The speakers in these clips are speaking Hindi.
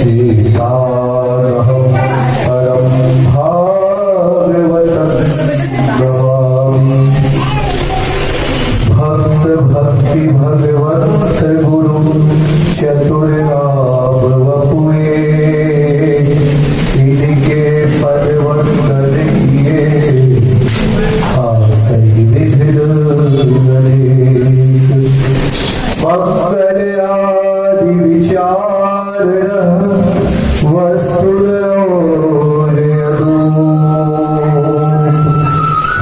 देवानहं परं भागवतं नमामि। भक्त भक्ति भगवंत गुरु चतुर्नाम वपुए, इनके पदवत किए आसई विधिर मंगल आदि विचार वस्तु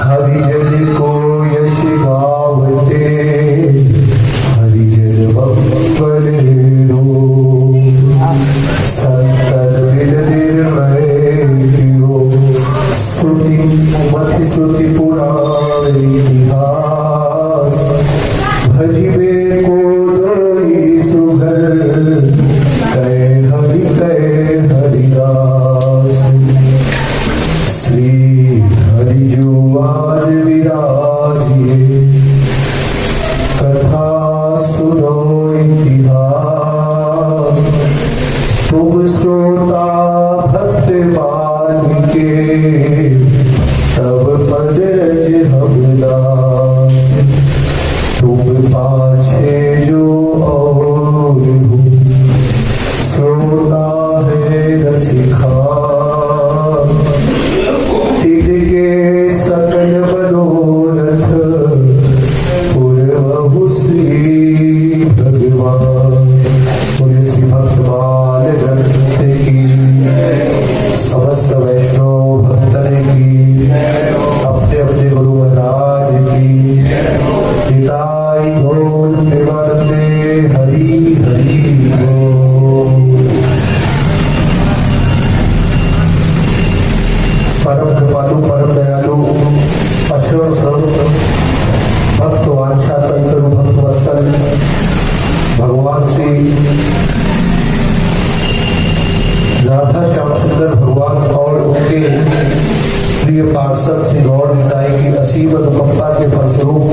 हरिजन को यश गावते हरिजन मंगल संतन स्तुति मति स्तुति पुराण इतिहास भजिबे को दोई सुघर कह हरिदास। श्री हरिजुआर विराजिए कथा सुनो इतिहास, तुम श्रोता भक्त के तब पद रज हम दास। तुम पाछे जो और श्रोता है रसिका, तिनके सकल मनोरथ पूर्वहु श्री भगवान। पूरे श्री भक्तमाल ग्रंथ की समस्त वैष्णव भक्तन की अपने अपने गुरु महाराज की पिताई गौर प्रेमानंदे हरि हरि बोल। परम कृपालु परम दयालु अश्वर स्वरूप भक्त वांछा कल्परु भक्त वत्सल भगवान श्री राधा श्याम सुंदर भगवान और उनके प्रिय पार्षद श्री गौर निताई की असीम अनुकंपा के फलस्वरूप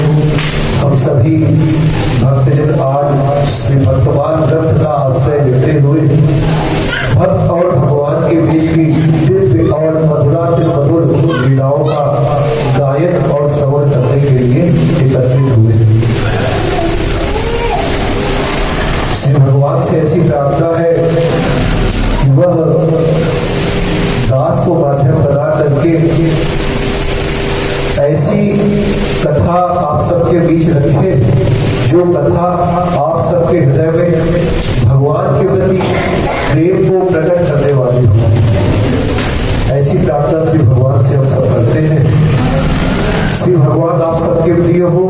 हम सभी भक्तजन आज श्री भक्तवान ग्रंथ का आश्रय लेते हुए भक्त और भगवान के बीच की दिव्य और मधुराति मधुर लीलाओं का गायन और श्रवण करने के लिए एकत्रित हुए। श्री भगवान से ऐसी प्रार्थना है कि वह दास को माध्यम बना करके ऐसी कथा आप सबके बीच रखे जो कथा आप सबके हृदय में भगवान के प्रति प्रेम को प्रकट करने वाली हो। ऐसी प्रार्थना श्री भगवान से हम सब करते हैं। श्री भगवान आप सबके प्रिय हो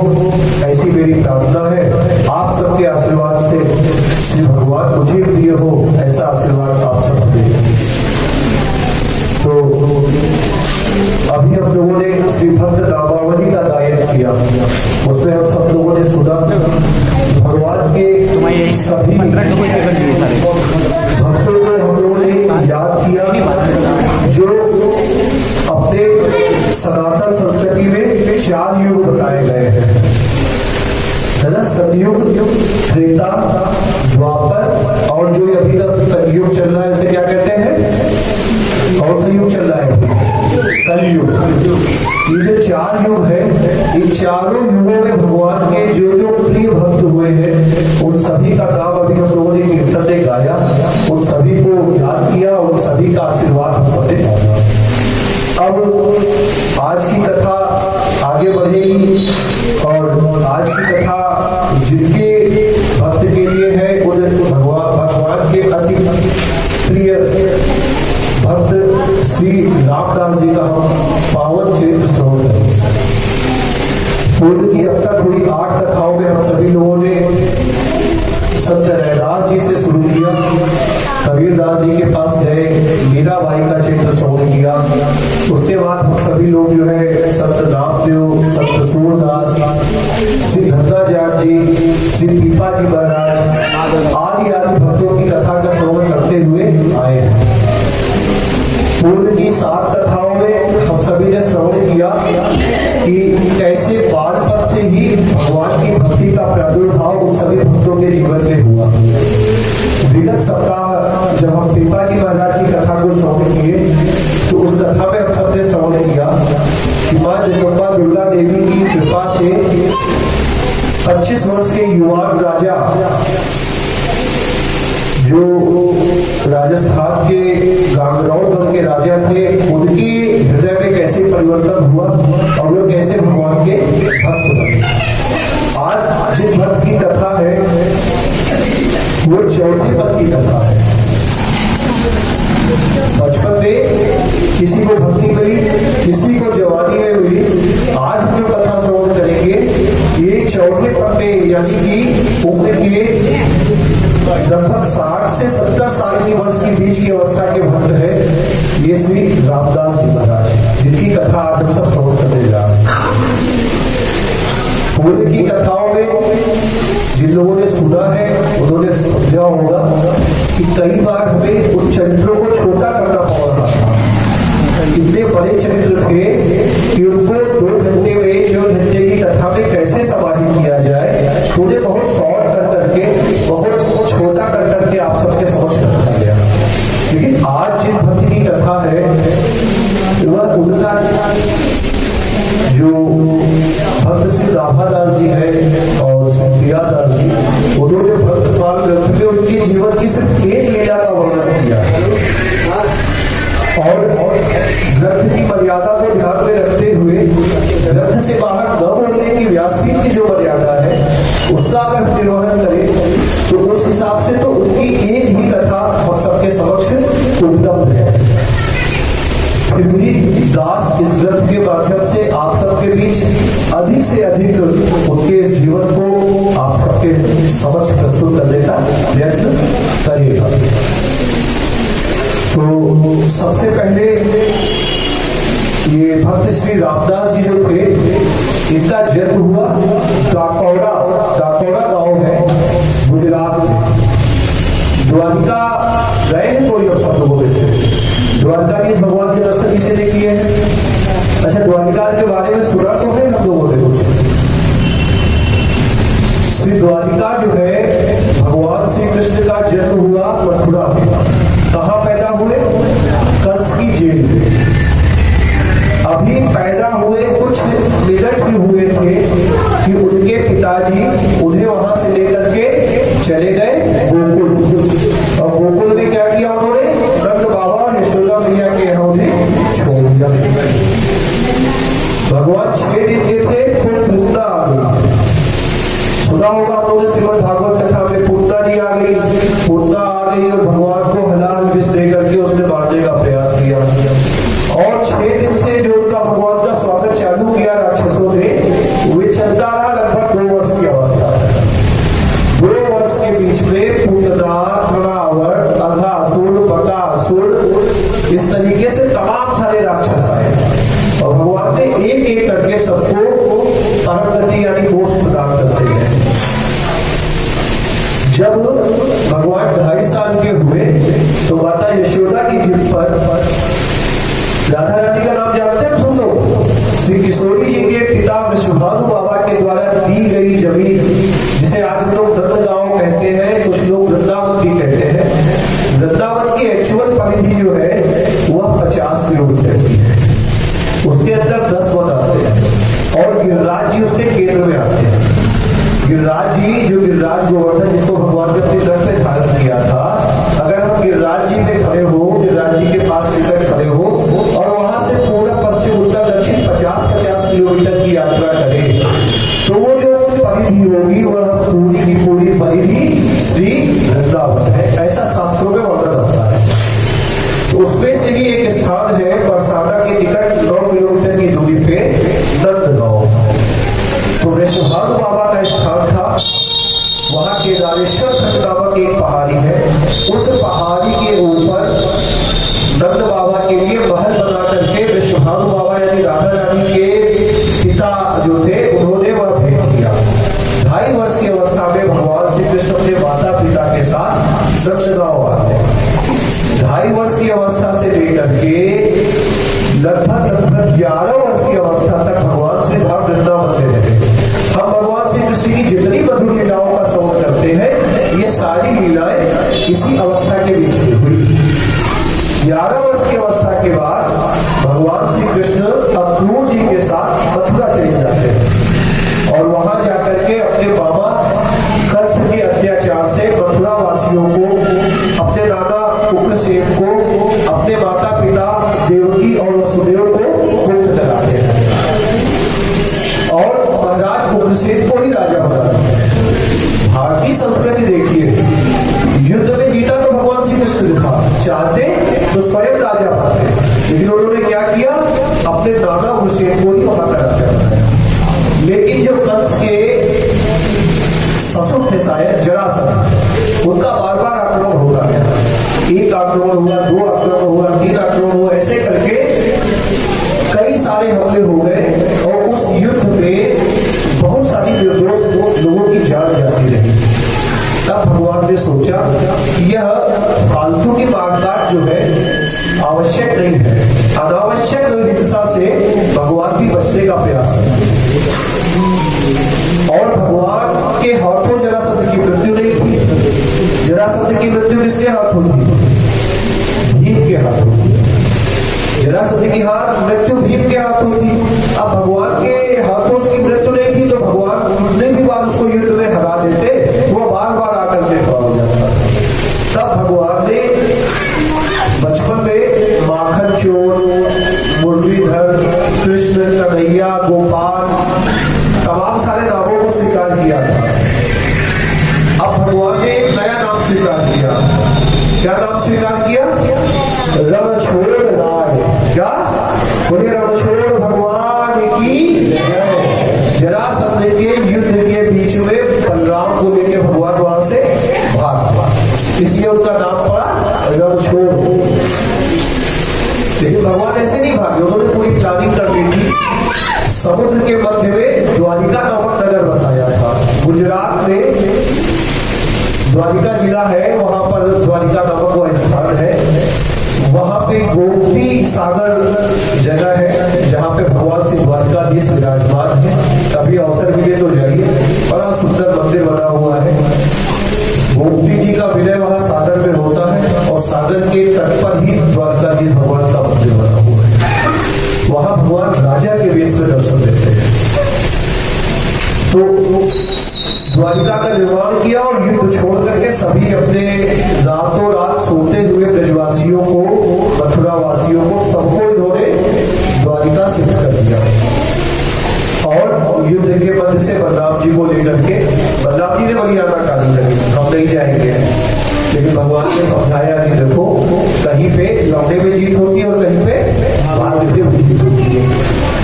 ऐसी मेरी प्रार्थना है। आप सबके आशीर्वाद से श्री भगवान मुझे प्रिय हो ऐसा आशीर्वाद आप सब दें। तो अभी हम लोगों ने श्री भक्त नामावली का गायन किया, उसमें हम सब लोगों ने सुना भगवान के सभी भक्तों को हम लोगों ने याद किया जो अपने सनातन संस्कृति में 4 युग बताए गए हैं, है ना। सतयुग, त्रेता, द्वापर और जो अभी तक युग चल रहा है उसे क्या कहते हैं? कौन सा युग चल रहा है? कलयुग। ये जो 4 युग है, इन चारों युगों में भगवान के जो जो प्रिय भक्त हुए हैं उन सभी का नाम अभी हम लोगों ने कीर्तन में गाया, उन सभी को याद किया, उन सभी का आशीर्वाद हम सबने पाया। अब आज की कथा आगे बढ़ेगी और आज की कथा जिनके भक्त के लिए है उन भगवान के अति प्रिय भक्त श्री रामदास जी का हम पावन चरित्र श्रवण करेंगे। पूर्व की अब तक हुई 8 कथाओं में हम सभी लोगों ने संत रैदास जी से शुरू किया, कबीरदास जी के पास गए, मीराबाई का चरित्र श्रवण किया। उसके बाद हम सभी लोग जो है संत रामदेव, संत सूरदास, श्री धन्नाजाट जी, श्री पीपा जी महाराज आदि भक्तों की कथा का श्रवण करते हुए आए हैं। पूर्व की 7 कथाओं में हम सभी ने श्रवण किया कि कैसे बालपन से ही भगवान की भक्ति का प्रादुर्भाव उन सभी भक्तों के जीवन में हुआ। विगत सप्ताह जब हम पीपा जी महाराज की कथा को श्रवण किए तो उस कथा में हम सबने श्रवण किया कि माँ जगदम्बा दुर्गा देवी की कृपा से 25 वर्ष के युवान राजा जो राजस्थान के गांगरौर के राजा थे, उनकी हृदय में कैसे परिवर्तन हुआ और वो कैसे भगवान के भक्त बने। आज जिस भक्त की कथा है वो चौथे पद की कथा है। बचपन में किसी को भक्ति मिली, किसी को जवानी में मिली। आज हम जो कथा श्रवण करेंगे ये चौथे पद में, यानी कि उम्र के लगभग 60 से 70 साल की वर्ष के बीच की अवस्था के भक्त है ये श्री रामदास जी महाराज, जिनकी कथा आज हम सब श्रवण करने जा रहे हैं। पूर्व की कथाओं में जिन लोगों ने सुना है उन्होंने समझा होगा कि कई बार हमें उन चरित्रों को छोटा करना पड़ रहा था। इतने बड़े चरित्र थे कि उनको 2 घंटे में, 1 घंटे की कथा में कैसे समाहित किया जाए, उन्हें बहुत शॉर्ट कर करके, बहुत छोटा कर करके आप सबके समक्ष रखा गया। लेकिन आज जिन भक्त की कथा है वह उनका जो भक्त श्री राभादास जी है और प्रियादास जी, उन्होंने भक्त पाल ग्रंथ में उनके जीवन की सिर्फ एक लीला का वर्णन किया और ग्रंथ की मर्यादा को ध्यान में रखते हुए ग्रंथ से बाहर न बोलने की व्यासपीठ की जो मर्यादा है उसका अगर निर्वहन करें तो उस हिसाब से तो उनकी एक ही कथा हम सबके समक्ष उपलब्ध है। फिर भी दास इस ग्रंथ के माध्यम से आप सबके बीच अधिक से अधिक उनके इस जीवन को आप सबके समक्ष प्रस्तुत करने का प्रयत्न करेगा। तो सबसे पहले ये भक्त श्री रामदास जी जो थे, इनका जन्म हुआ डाकोड़ा गांव है गुजरात में। द्वारिका गए कोई अब सब लोगों में से द्वारका के भगवान के दर्शन किसी ने किए हैं? अच्छा, द्वारिका के बारे में सुना तो है हम लोगों ने कुछ। श्री द्वारिका जो है भगवान श्री कृष्ण का जन्म हुआ मथुरा में। कहाँ पैदा हुए? कंस की जेल में। अभी पैदा हुए कुछ मिनट ही हुए थे कि उनके पिताजी उन्हें वहां से लेकर के चले गए गोकुल। और गोकुल में क्या किया उन्होंने? नंद बाबा और यशोदा मैया के यहाँ उन्हें छोड़ दिया। भगवान 6 दिन के थे, फिर पूतना आ गई। सुना होगा आप लोगों ने श्रीमद् भागवत कथा में, पूतना जी आ गई, पूतना आ गई और भगवान को हलाल विष दे करके उसने मारने का प्रयास किया। और 6 दिन से जो उनका भगवान का स्वागत चालू किया राक्षसों ने, वे चलता रहा लगभग 2 वर्ष की अवस्था। 2 वर्ष के बीच में पूतना, तृणावर्त, अघासुर, बकासुर, इस तरीके से तमाम सारे राक्षस आए और भगवान ने एक एक करके सबको परम गति यानी मोक्ष प्रदान करते हैं। जब भगवान 2.5 साल के हुए तो माता यशोदा की जिद पर, राधा रानी का नाम जानते हैं सुन लो, श्री किशोरी जी के पिता विश्वभानु बाबा के द्वारा दी गई जमीन, जिसे आज हम लोग नंदगांव कहते हैं, कुछ लोग वृंदावन भी कहते हैं। वृंदावन की एक्चुअल परिधि जो है वह 50 किलोमीटर की है। उसके अंदर 10 वन आते हैं और गिरिराज जी उसके केंद्र में आते हैं। गिरिराज जी जो गिरिराज गोवर्धन जिसको भगवान ने अपने रथ में धारण किया था, अगर हम गिरिराज जी में खड़े हो, गिरिराज जी के पास लेकर खड़े हो और वहां से पूरा पश्चिम उत्तर दक्षिण 50-50 किलोमीटर की यात्रा करें तो वो जो परिधि होगी वह पूरी की पूरी परिधि श्री वृंदावन है। ऐसा शास्त्रों में वर्णन होता है। तो उसमें से ही एक स्थान है बरसाना के निकट 9 किलोमीटर की दूरी पे नंदगांव। तो वृषभानु बाबा का स्थान था, वहां केदारेश्वर 11 वर्ष की अवस्था के बाद भगवान श्री कृष्ण अक्रूर जी के साथ मथुरा चले जाते हैं और वहां जाकर के अपने मामा कंस के अत्याचार से मथुरा वासियों को, अपने नाना उग्रसेन को, अपने माता पिता देवकी और वसुदेव को मुक्त कराते हैं और महाराज उग्रसेन को ही राजा बनाते हैं। भारतीय संस्कृति देखिए, युद्ध में जीता तो भगवान श्री कृष्ण दिखा, चाहते तो स्वयं राजा बनते, लेकिन उन्होंने क्या किया, अपने नाना उग्रसेन को ही वहां का राजा बनाया। लेकिन जो कंस के ससुर थे शायद जरासंध, उनका बार बार आक्रमण होता गया। एक आक्रमण हुआ, 2 आक्रमण हुआ, 3 आक्रमण हुआ, ऐसे करके कई सारे हमले हो गए और उस युद्ध में बहुत सारी निर्दोष लोगों की जान जाती रही। तब भगवान ने सोचा कि यह फालतू की मारकाट जो है आवश्यक नहीं है, अनावश्यक हिंसा से भगवान भी बचने का प्रयास करें। और भगवान के हाथों जरासंध की मृत्यु नहीं हुई। जरासंध की मृत्यु किसके हाथों थी? भीम के हाथों थी। जरासंध की मृत्यु भीम के हाथों थी। अब भगवान के हाथों उसकी मृत्यु नहीं थी तो भगवान कितने भी बार उसको युद्ध में हरा देते, वो बार बार आकर के खड़ा हो जाता। तब भगवान ने बचपन में माखन चोर, मुरलीधर, कृष्ण, कन्हैया, गोपाल, तमाम सारे नामों को स्वीकार किया था। अब भगवान ने एक नया नाम स्वीकार किया। क्या नाम स्वीकार किया? रणछोड़ राय। क्या बोले? रणछोड़ भगवान की जय। जरासंध के युद्ध के बीच में बलराम को लेकर भगवान वहां से भाग, इसलिए उनका नाम पड़ा रणछोड़। लेकिन भगवान ऐसे नहीं भागे, उन्होंने पूरी प्लानिंग कर दी थी। समुद्र के मध्य में द्वारिका नामक नगर बसाया था। गुजरात में द्वारिका जिला है, वहां पर द्वारिका नामक वह स्थान है। वहां पे गोमती सागर जगह है जहां पे भगवान श्री द्वारिकाधीश विराजमान है। कभी अवसर मिले तो जाइए, बड़ा सुंदर मंदिर बना हुआ है। गोमती जी का विलय वहां सागर में होता है और सागर के तट पर ही द्वारिकाधीश भगवान का मंदिर बना हुआ है। वहां भगवान राजा के वेश में दर्शन देते हैं। तो द्वारिका का निर्माण किया और युद्ध छोड़ करके सभी अपने रातों रात सोते हुए ब्रजवासियों को, मथुरा वासियों को, सबको इन्होंने द्वारिका शिफ्ट कर दिया। और युद्ध के मध्य से बलराम जी को लेकर के, बलराम जी ने बड़ी आनाकानी करी, हम नहीं जाएंगे, लेकिन भगवान ने समझाया कि देखो कहीं पे लौटे में जीत होती है और कहीं पे भाग्य में जीत होती है,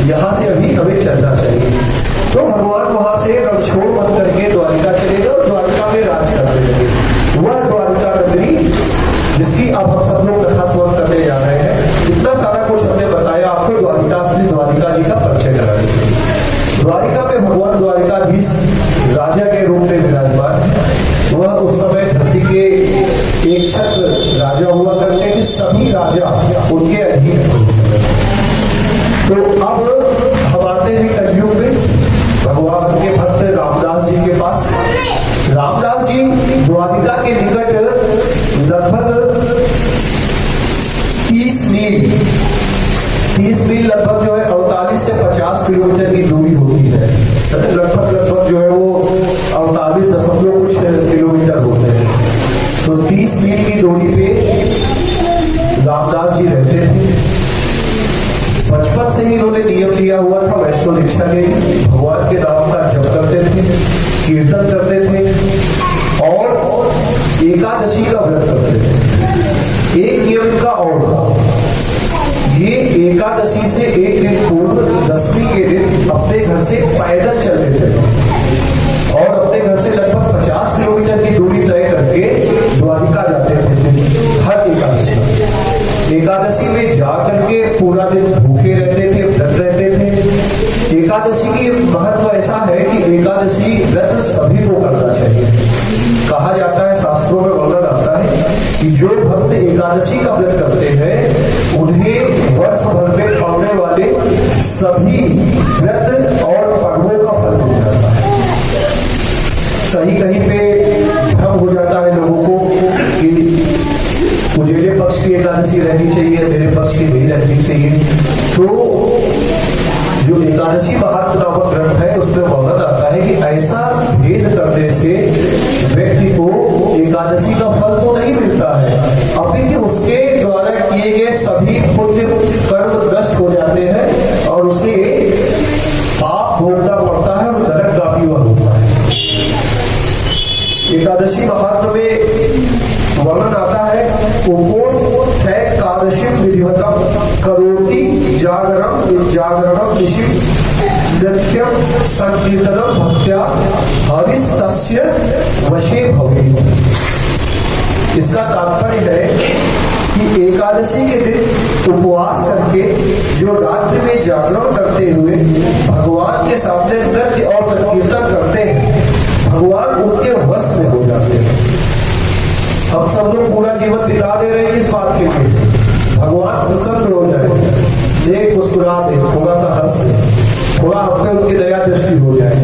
यहां से अभी हमें चलना चाहिए। तो भगवान वहां से रणछोड़ बन करके द्वारिका चले गए और द्वारिका में राज करने लगे। वह द्वारिका नगरी जिसकी अब हम सब लोग कथा स्मरण करने जा रहे हैं। इतना सारा कुछ हमने बताया आपको, द्वारिका श्री द्वारिका जी का परिचय करा दिया। द्वारिका में भगवान द्वारिकाधीश राजा के रूप में विराजमान है। वह उस समय धरती के एक छत्र राजा हुआ करते थे, सभी राजा उनके अधीन थे। तो अब हम आते हैं कलयुग में भगवान के भक्त रामदास जी के पास। रामदास जी द्वारिका के निकट लगभग 30 मील लगभग जो है 48 से 50 किलोमीटर की दूरी होती है। लगभग जो है वो 48 कुछ किलोमीटर होते हैं। तो 30 मील की दूरी पे रामदास जी रहते थे। बचपन से ही इन्होंने नियम लिया हुआ था, वैष्णव दीक्षा ले, भगवान के नाम का जप करते थे, कीर्तन करते थे और एकादशी का व्रत करते थे। एक नियम इनका और था, ये एकादशी से एक दिन पूर्व 10वीं के दिन अपने घर से पैदल चलते थे और अपने घर से लगभग 50 किलोमीटर की दूरी तय करके द्वारिका जाते थे हर एकादशी में जाकर के पूरा दिन भूखे रहते थे, व्रत रहते थे। एकादशी की महत्व ऐसा है कि एकादशी व्रत सभी को करना चाहिए। कहा जाता है, शास्त्रों में वर्णन आता है कि जो भक्त एकादशी का व्रत करते हैं उन्हें वर्ष भर में पाने वाले सभी व्रत और पर्वों का फल मिल जाता है। कहीं कहीं पे भ्रम हो जाता है लोगों को कि उजेले पक्ष की एकादशी रहनी चाहिए, मेरे पक्ष की नहीं रहनी चाहिए। तो जो एकादशी महात्म नामक ग्रंथ है उसमें वर्णन आता है कि ऐसा भेद करने से व्यक्ति को एकादशी का फल तो नहीं मिलता है, अपितु उसके द्वारा किए गए सभी पुण्य कर्म नष्ट हो जाते हैं और उसे पाप भोगना पड़ता है और नरकगामी वह होता है। एकादशी महात्म में वर्णन आता है, उपोष है एकादशी विधिवतम करोति जागरणम ऋषि नृत्यम संकीर्तनम भक्त्या हरिस्तस्य वशे भवेत्। इसका तात्पर्य है कि एकादशी के दिन उपवास करके जो रात्रि में जागरण करते हुए भगवान के सामने नृत्य और संकीर्तन करते हैं, भगवान उनके वश में हो जाते हैं। हम सब लोग पूरा जीवन बिता दे रहे हैं इस बात के लिए भगवान प्रसन्न हो जाए, देख मुस्कुरा दे, थोड़ा सा हंस दे, थोड़ा हम पे उनकी दया दृष्टि हो जाए।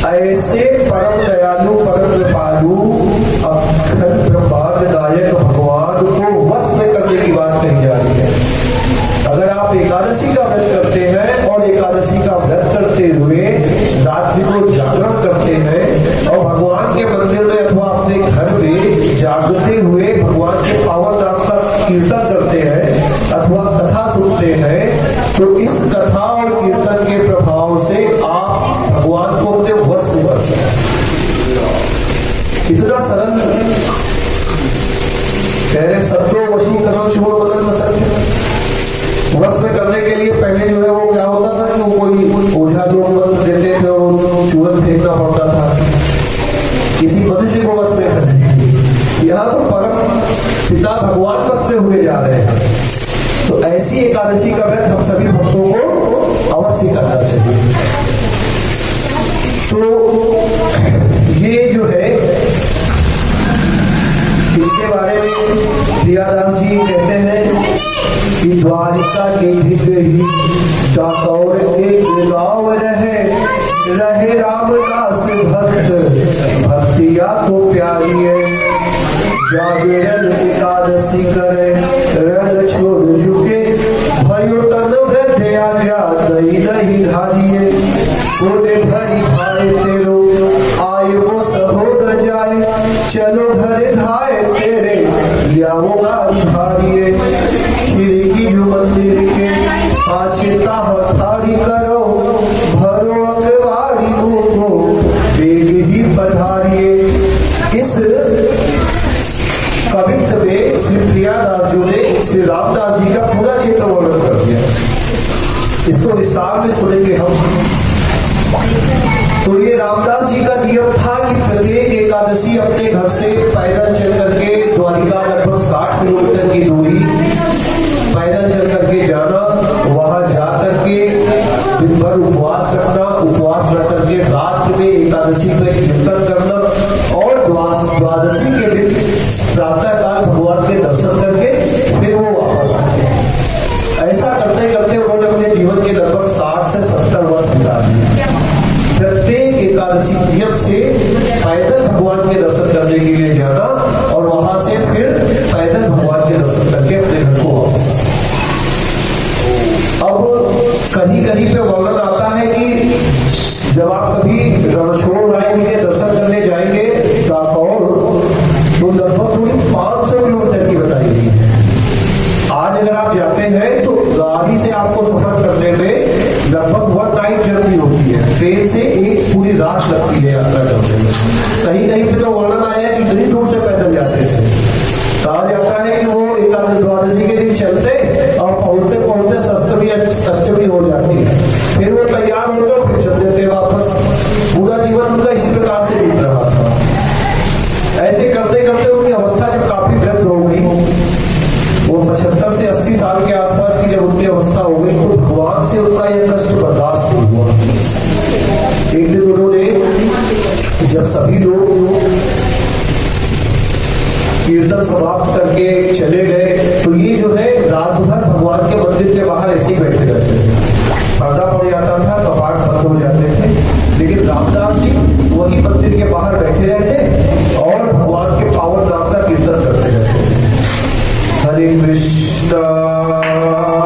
ऐसे परम दयालु परम कृपालु अखंड ब्रह्मांडनायक भगवान को वश में करने की बात कही जा रही है। अगर आप एकादशी का व्रत करते हैं और एकादशी का व्रत करते हुए रात्रि को जागरण करते हैं और भगवान के मंदिर में अथवा अपने घर में जागते हुए भगवान के पावन नाम का कीर्तन करते हैं अथवा कथा सुनते हैं, तो इस कथा और कीर्तन के प्रभाव से आप भगवान को अपने वश में कर सकते। इतना सरल कह रहे, सत्यो वशीकरण चोर बदन सत्य। वश में करने के लिए पहले जो है वो क्या होता था कि वो कोई ओझा लोग मंत्र देते थे और चूरन फेंकना पड़ता था किसी मनुष्य को वश में करने। यहाँ तो परम पिता भगवान वश में हुए जा रहे हैं। तो ऐसी एकादशी का व्रत हम सभी भक्तों को अवश्य करना चाहिए। तो ये जो है इसके बारे में प्रियादास जी कहते हैं कि द्वारिका के ही डाकौर एक गाँव रहे रामदास भक्त भक्तिया को प्यारी है। जागरण एकादशी करे रंग छोड़ झुके भयो तन वृद्ध आज्ञा नहीं धारिये बोले भरी भाई तेरो आय वो सहो न जाए चलो घर धाए तेरे लियाओ गाड़ी भारिये खिड़की जो मंदिर के पाचिता हथारी करो भरो अखबारी को बेग ही पधारिये। इस कवित्व में श्री प्रियादास जी ने श्री रामदास जी का पूरा चित्र वर्णन कर दिया। इसको विस्तार में सुनेंगे हम। तो ये रामदास जी का नियम था कि प्रत्येक एकादशी अपने घर से पैदल चल करके द्वारिका लगभग 60 किलोमीटर की दूरी पैदल चल करके जाना, वहां जा करके दिन भर उपवास रखना, उपवास रख करके रात में एकादशी का कीर्तन करना और द्वादशी के दिन प्रातः काल भगवान के दर्शन करके फिर वो वापस आते। ऐसा करते करते उन्होंने अपने जीवन के लगभग 60 से 70 वर्ष बिता दिए। प्रत्येक एकादशी नियम से पैदल भगवान के दर्शन करने के लिए जाना और वहां से फिर पैदल भगवान के दर्शन करके अपने घर को वापस आना। अब कहीं कहीं पे वर्णन आता है कि जब आप कभी रणछोड़ राय जी के दर्शन करने जाएंगे तो लगभग पूरी 500 किलोमीटर की बताई गई है। आज अगर आप जाते हैं तो गाड़ी से आपको सफर करने में लगभग 1 नाइट जर्नी होती है, ट्रेन से एक पूरी रात लगती है यात्रा करने में। कहीं कहीं पे तो वर्णन आया है कि इतनी दूर से पैदल जाते थे। कहा जाता है कि वो एकादश द्वादशी के दिन चलते और पहुंचते पहुंचते अष्टमी हो जाती है, फिर वो तैयार होते फिर चल देते वापस। पूरा जीवन उनका इसी प्रकार से बीत रहा था। ऐसे करते करते उनकी अवस्था जब काफी वृद्ध हो गई, वो 75 से 80 साल के आसपास की जब उनकी अवस्था हो गई, तो भगवान से उनका यह कष्ट बर्दाश्त नहीं हुआ। एक दिन उन्होंने जब सभी लोग कीर्तन समाप्त करके चले गए, तो ये जो है रात भर भगवान के मंदिर के बाहर ऐसे ही बैठे रहते थे। पर्दा पड़ जाता था, कपाट बंद हो जाते थे, लेकिन रामदास जी वही मंदिर के बाहर बैठे रहते और भगवान के पावन नाम का कीर्तन करते रहते। हरे कृष्ण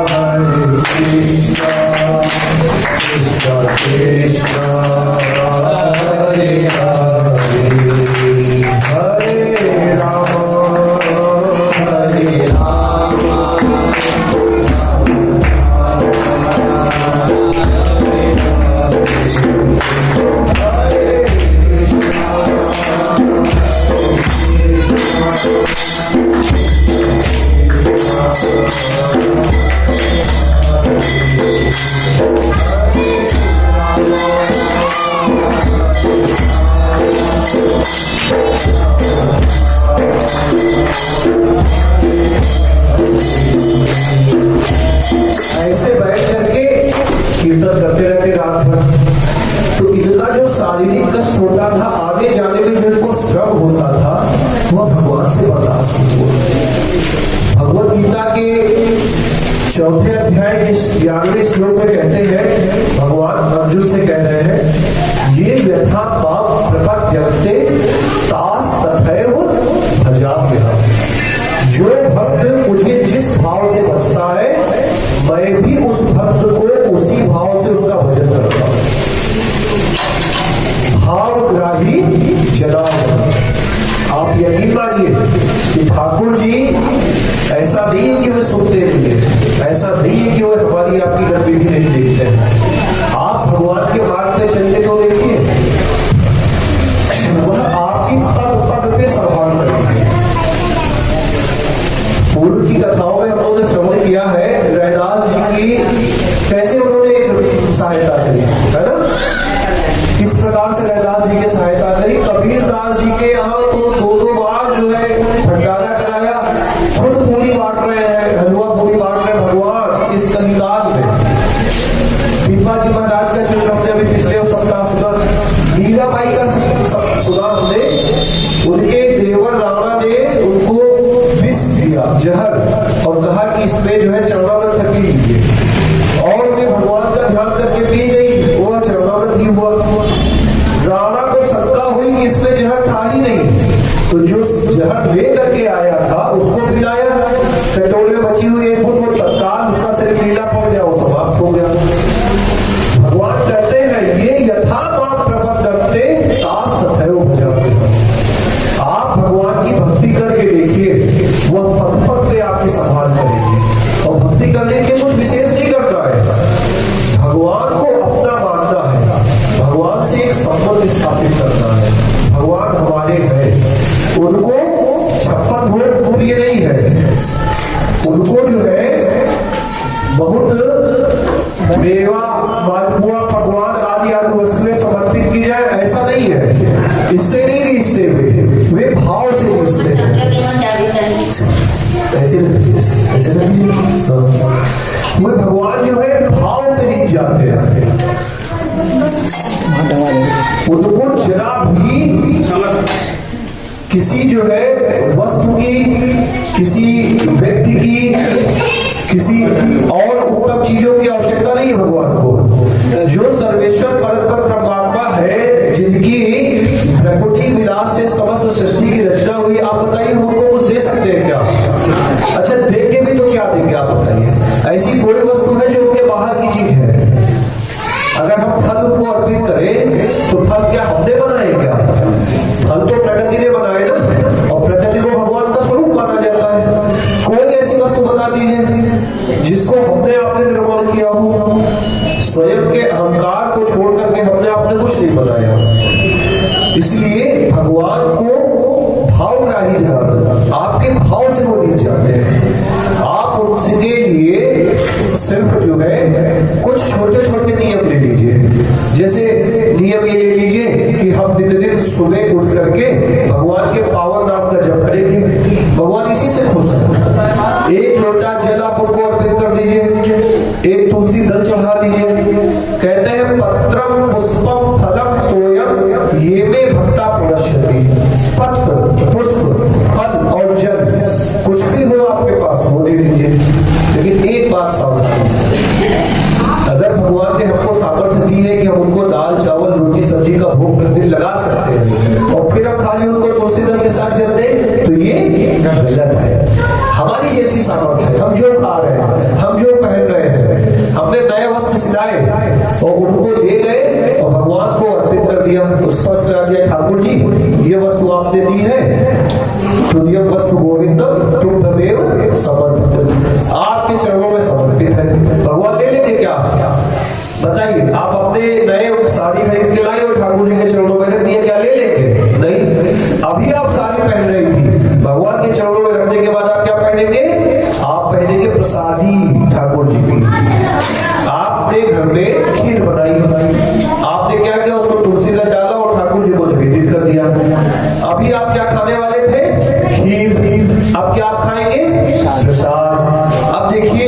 हरे कृष्ण कृष्ण कृष्ण हरे हरे हरे राम हरे राम ऐसे बैठ करके कीर्तन करते रहते रात भर। तो इनका जो शारीरिक कष्ट होता था, आगे जाने में जो इनको श्रम होता था, वह भगवान से बर्दाश्त नहीं हुआ। भगवत गीता के चौथे अध्याय के 11वें श्लोक में कहते हैं, भगवान अर्जुन से कह रहे हैं, ये यथा पाप प्रपद्यन्ते तास तथैव भजाम्यहम्। जो भक्त मुझे जिस भाव से बसता है, मैं भी उस भक्त को उसी भाव से उसका भजन करता हूं। भावग्राही जनार्दन। आप यकीन मानिए कि ठाकुर जी ऐसा नहीं है कि वे सुनते नहीं है, ऐसा नहीं है कि वे हमारी आपकी गतिविधि नहीं देखते हैं। आप भगवान के मार्ग में चलते तो देखिए, वह आपकी पग पग पे संभाल करेंगे। पूर्व की कथाओं में हम लोगों ने श्रवण किया है रैदास जी की कैसे उन्होंने सहायता करी, है ना। किस प्रकार से रैदास जी की सहायता करी। कबीर दास जी के यहाँ तो 2-2 बार जो है भंडारा कराया, खुद पूरी बांट रहे हैं, हलवा पूरी बांट रहे हैं भगवान इस कलिकाल में। दीपा जी महाराज का चित्र हमने अभी पिछले सप्ताह सुना, मीराबाई का सुना हमने। उनके देवर रामा ने उनको विष दिया, जहर, और कहा कि इसमें जो है चरणामृत पी लीजिए, और वे भगवान का ध्यान करके पी गई, वो चरणामृत नहीं हुआ। राणा को शंका हुई कि इसमें जहर था ही नहीं, तो जो जहर ले करके आया था उसको पिलाया, कटोरे में बची हुई एक बूंद, तत्काल उसका शरीर नीला पड़ गया, वो समाप्त हो गया। भगवान कहते हैं ये यथा पाप प्रपद्यन्ते तास तथैव भजाम्यहम्। आप भगवान की भक्ति करके देखिए, वह पग पग पे आपकी संभाल करेंगे। और भक्ति करने के कुछ विशेष नहीं करना है, भगवान को अपना मानना है, भगवान से एक संबंध स्थापित करना है। भगवान हमारे हैं, उनको 56 भोग प्रिय नहीं है, उनको जो है बहुत मेवा मालपुआ पकवान आदि आदि वस्तुएं समर्पित की जाए, ऐसा नहीं है। इससे नहीं रिश्ते हुए, वे भाव से रिश्ते हैं। ऐसे नहीं, वे भगवान जो है भाव पे नहीं जाते हैं। उनको जरा भी किसी जो है वस्तु की, किसी व्यक्ति की, किसी और उत्तम चीजों की आवश्यकता नहीं है भगवान को। जो सर्वेश्वर परमात्मा है, जिनकी प्रकृति विलास से समस्त सृष्टि की रचना हुई, आप बताइए उनको कुछ दे सकते हैं क्या? अच्छा देंगे भी तो क्या देंगे आप बताइए। ऐसी कोई वस्तु है जो उनके बाहर की चीज है। अगर हम फल को अर्पित करें तो फल क्या हमने बनाए क्या? फल तो प्रकृति ने बनाए ना, और प्रकृति को भगवान का स्वरूप माना जाता है। कोई ऐसी वस्तु बता दीजिए जिसको हमने आपने निर्माण किया हो। स्वयं के अहंकार को छोड़ करके हमने आपने कुछ नहीं बनाया। इसलिए भगवान को भावग्राही जनार्दन, आपके भाव से वो नहीं चाहते हैं। आप उनके लिए सिर्फ जो है कुछ छोटे छोटे नियम ले लीजिए। जैसे नियम ये ले लीजिए कि हम दिन सुबह उठ करके भगवान के पावन नाम का जप करेंगे, भगवान इसी से खुश है। एक लोटा जल आप उनको अर्पित कर दीजिए, एक तुलसी दल चढ़ा दीजिए। कहते हैं पत्रम पुष्पम फलम तोयम ये में भक्ता प्रणश्यति। पत्र, पुष्प, फल और जल कुछ भी हो आपके पास वो दे दीजिए, लेकिन एक बात सावधानी से, अगर भगवान ने हमको सामर्थ्य दी है कि हम उनको दाल चावल रोटी सब्जी का भोग प्रतिदिन लगा सकते हैं और फिर हम खाली उनको तुलसी दल के साथ चल दें, तो ये गलत है। हमारी जैसी सामर्थ्य है, हम जो खा रहे हैं, हम जो पहन रहे हैं, हमने नए वस्त्र सिलाए और उनको ले गए और भगवान को अर्पित कर दिया, तो स्पष्ट करा दिया ठाकुर जी ये वस्तु आपने दी है, तो ये वस्तु गोविंदम तुम तमेव समर्पित, आपके चरणों में समर्पित है। भगवान ले लेंगे क्या? बताइए, आप अपने नए साड़ी खरीद के लाए और ठाकुर जी के चरणों में रख दिए, क्या ले लेंगे? नहीं। अभी आप साड़ी पहन रही थी, भगवान के चरणों में रखने के बाद आप क्या पहनेंगे? आप पहनेंगे प्रसादी ठाकुर जी की। आपने घर में खीर बनाई, आपने क्या किया? उसको तुलसी में डाला और ठाकुर जी को निवेदित कर दिया। अभी आप क्या खाने वाले थे? खीर। अब क्या आप खाएंगे? प्रसाद। अब देखिए,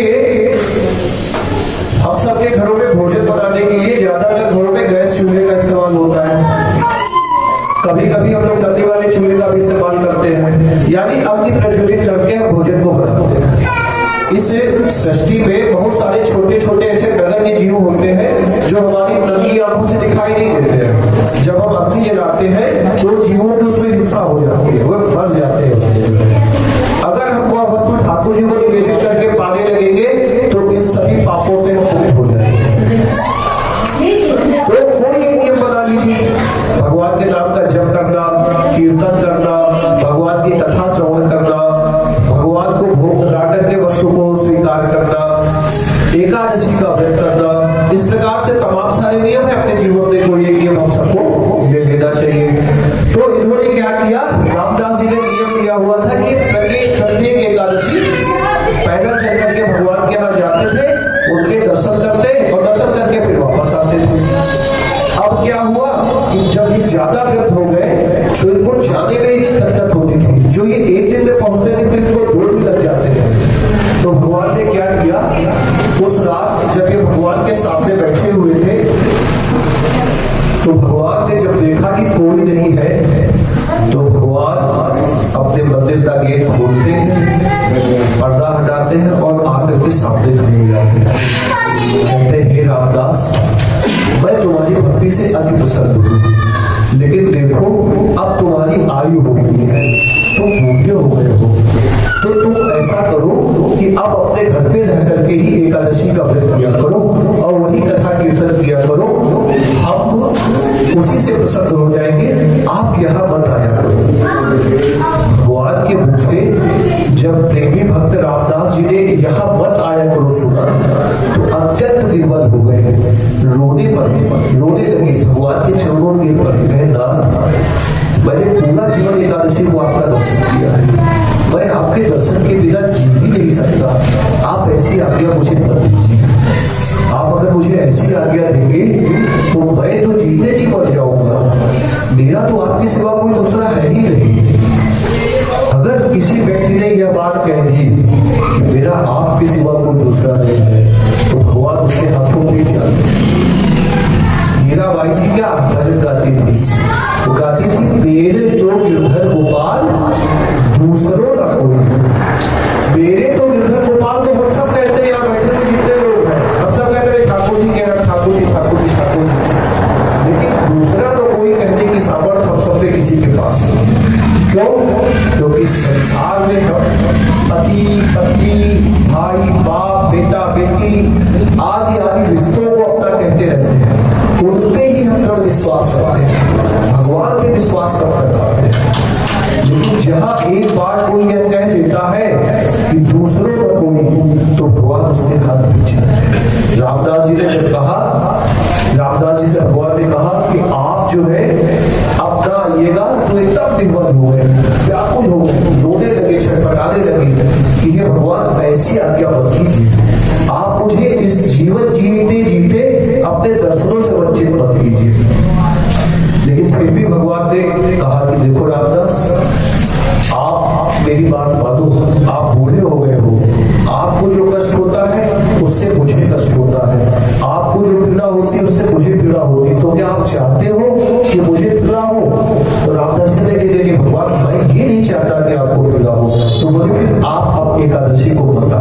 हम सबके घरों में भोजन बनाने के लिए ज्यादातर घरों में गैस चूल्हे का इस्तेमाल होता है, कभी कभी हम लोग लकड़ी वाले चूल्हे का भी इस्तेमाल करते हैं, यानी अग्नि प्रज्वलित करके हम भोजन को बनाते हैं। इस सृष्टि में बहुत सारे छोटे छोटे ऐसे नगण्य जीव होते हैं जो हमारी नंगी आंखों से दिखाई नहीं देते हैं। जब हम अग्नि जलाते हैं तो जीवों की उसमें हिंसा हो जाती है, वो मर जाते हैं उसमें। अगर हम वह वस्तु ठाकुर जी को निवेदित करके पाने लगेंगे तो इन सभी पापों से हम मुक्त हो जाएंगे। तो कोई एक नियम बना लीजिए, भगवान के नाम का जप करना, कीर्तन करना, भगवान की कथा श्रवण करना, भगवान को भोग लगा करके वस्तु को स्वीकार करना, एकादशी का व्रत करना, इस प्रकार से तमाम सारे नियम है अपने जीवन में, कोई एक नियम हम सबको ले लेना चाहिए। तो इन्होंने क्या किया? रामदास जी ने नियम दिया हुआ था कि प्रत्येक एकादशी पैदल चल करके भगवान के यहाँ जाते थे, उनके दर्शन करते और दर्शन करके फिर वापस आते थे। अब क्या हुआ कि जब ये ज्यादा व्यर्थ हो गए तो इनको जाने में ही दिक्कत होती थी, जो ये एक दिन में पहुंचते थे फिर इनको 2 दिन लग जाते थे। तो भगवान ने क्या किया? उस रात जब ये भगवान के सामने बैठे हुए थे तो भगवान ने जब देखा कि कोई नहीं है तो भगवान अपने मंदिर का गेट खोलते हैं, पर्दा हटाते हैं और आकर के सामने खड़े हो जाते हैं। कहते हैं, हे रामदास, मैं तुम्हारी भक्ति से अति प्रसन्न हूँ, लेकिन देखो अब तुम्हारी आयु हो गई है, तुम बूढ़े हो गए हो, तो तुम ऐसा करो कि अब अपने घर में रह करके ही एकादशी का व्रत किया करो और वही कथा कीर्तन किया करो, हम उसी से प्रसन्न हो जाएंगे, आप यहाँ मत आया करो। भगवान के मुख से जब प्रेमी भक्त रामदास जी ने यहाँ मत आया करो सुना तो अत्यंत विवल हो गए, रोने लगे, भगवान के चरणों में पड़े। मैंने पूरा जीवन एकादशी को आपका दर्शन किया है, मैं आपके दर्शन के बिना जी ही नहीं सकता, आप ऐसी आज्ञा मुझे मत दीजिए। आप अगर मुझे ऐसी आज्ञा देंगे तो मैं तो जीते जी मर जाऊंगा, मेरा तो आपके सिवा कोई दूसरा है ही नहीं। अगर किसी व्यक्ति ने यह बात कह दी कि मेरा आपके सिवा कोई दूसरा नहीं है तो भगवान उसके हाथों में चलते। मीराबाई जी क्या भजन गाती थी? वो गाती थी, मेरे तो गिरधर गोपाल दूसरों ना कोई। मेरे तो गिरधर गोपाल तो हम सब कहते हैं, यहाँ बैठे हुए जितने लोग हैं हम सब कहते हैं ठाकुर जी कह रहे, ठाकुर जी ठाकुर जी ठाकुर जी, लेकिन दूसरा तो कोई कहने की सामर्थ्य हम सब में किसी के पास नहीं। क्यों? क्योंकि संसार में हम पति पत्नी, भाई बाप, बेटा बेटी आदि आदि रिश्तों को अपना कहते रहते हैं, उन पे ही हम दृढ़ विश्वास रखते हैं, भगवान पे विश्वास कम कर पाते हैं। लेकिन जहां एक बार कोई यह कह देता है कि दूसरों का कोई, तो भगवान उसके हाथ पीछे। रामदास जी ने जब कहा, रामदास जी से भगवान ने कहा कि आप जो है अपना आइएगा, तो एकदम दिग्बंध हो गए, व्याकुल हो गए, रोने लगे, छटपटाने लगे कि हे भगवान ऐसी आज्ञा मत कीजिए, आप मुझे इस जीवन जीते जीते अपने दर्शनों से वंचित मत कीजिए। लेकिन फिर भी भगवान ने कहा कि देखो रामदास, आप मेरी बात मानो, आप बूढ़े हो गए हो, आपको जो कष्ट होता है उससे मुझे कष्ट होता है, आपको जो पीड़ा होती है उससे मुझे पीड़ा होती, तो क्या आप चाहते हो कि मुझे पीड़ा हो? तो रामदास जी ने कह दिया कि भगवान मैं ये नहीं चाहता कि आपको पीड़ा हो, तो बोले फिर आप अब एकादशी को बता।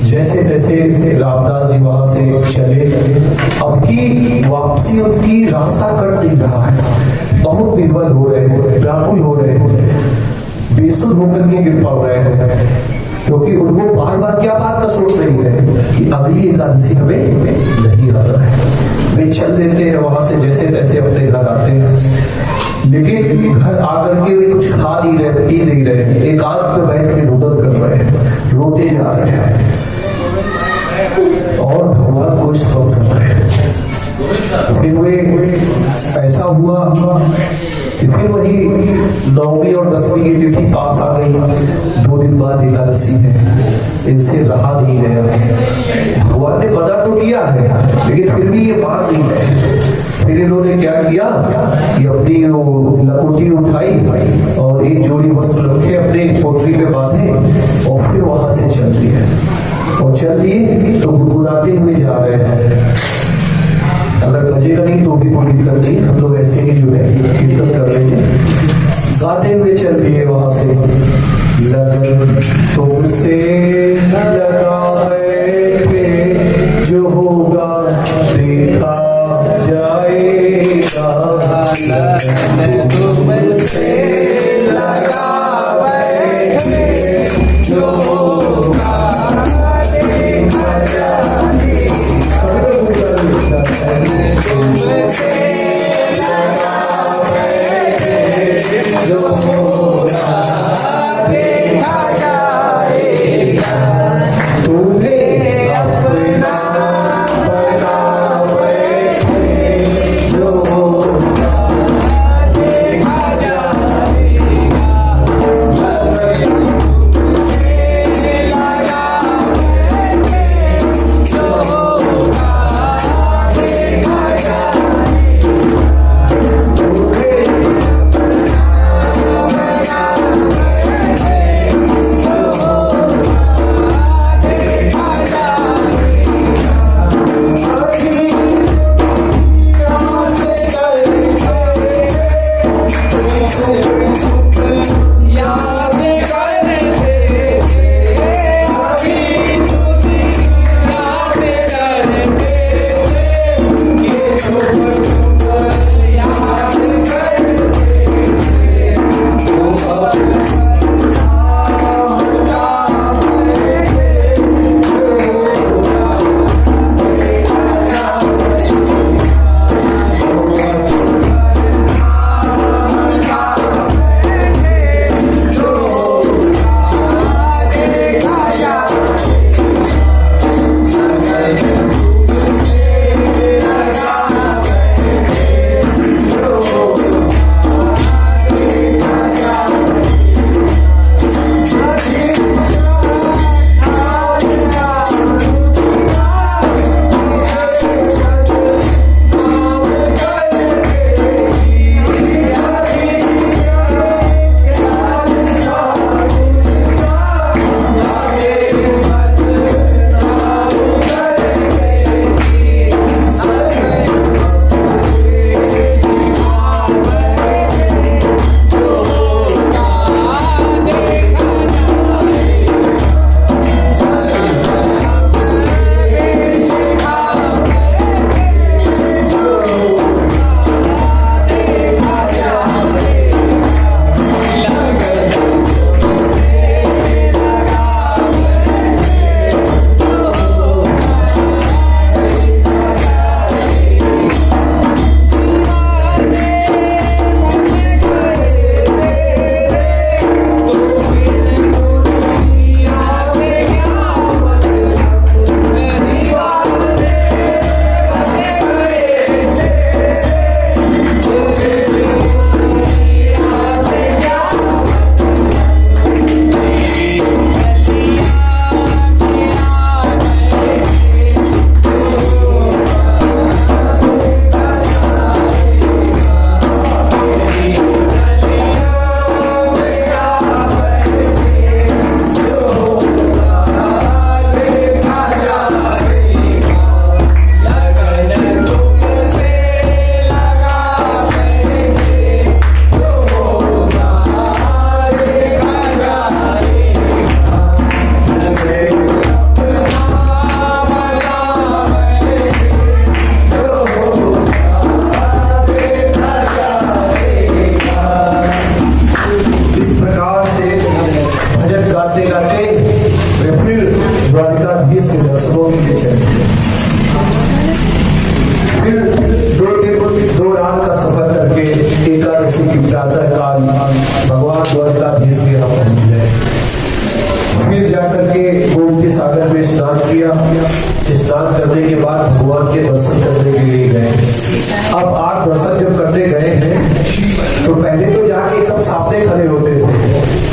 जैसे तैसे रामदास जी वहां से चले, अब की वापसी उनकी रास्ता कट नहीं रहा है, बहुत विह्वल हो रहे, व्याकुल हो रहे, बेसुध होकर के गिर पड़ रहे हैं, क्योंकि उनको बार बार क्या बात का सोच रही है कि अगली एकादशी हमें नहीं आ रहा है। वे चल देते हैं वहां से जैसे तैसे अपने घर आते हैं, लेकिन घर आकर के वे कुछ खा नहीं रहे, पी नहीं रहे, एकांत पे बैठ के रुदन कर रहे हैं, रोते जा रहे हैं और भगवान को स्तुति कर रहे हैं। फिर वे ऐसा हुआ कि फिर वही 9वीं और 10वीं की तिथि पास आ गई। 2 दिन बाद एकादशी है, इनसे रहा नहीं गया। भगवान ने मना तो किया है, लेकिन फिर भी ये मान नहीं गए। फिर इन्होंने क्या किया कि अपनी वो लकोटी उठाई और एक जोड़ी वस्त्र रखे अपने कोठरी में बांधे और फिर वहां से चल दिए। और चल दिए तो गुनगुनाते हुए जा रहे हैं। अगर बजेगा नहीं तो भी कोई दिक्कत नहीं, हम लोग ऐसे ही जो है कीर्तन कर लेंगे। गाते हुए चल दिए वहां से। लगन तुमसे लगा बैठे, जो होगा देखा जाएगा। लगन तुमसे लगा बैठे, जो होगा देखा जाएगा। तुमसे लगा बैठे, जो होगा देखा जाएगा। तुम्हें अपना बना बैठे, जो होगा देखा जाएगा। लगन तुमसे वे फिर द्वारिकाधीश के दर्शनों के लिए चले। फिर 2 रात का सफर करके एकादशी की प्रातः काल भगवान द्वारिकाधीश के यहाँ पहुंच गए। फिर जाकर के गोमती सागर में स्नान किया। स्नान करने के बाद भगवान के दर्शन करने के लिए गए। अब आप दर्शन जब करने गए हैं तो पहले तो जाके एकदम सामने खड़े होते थे,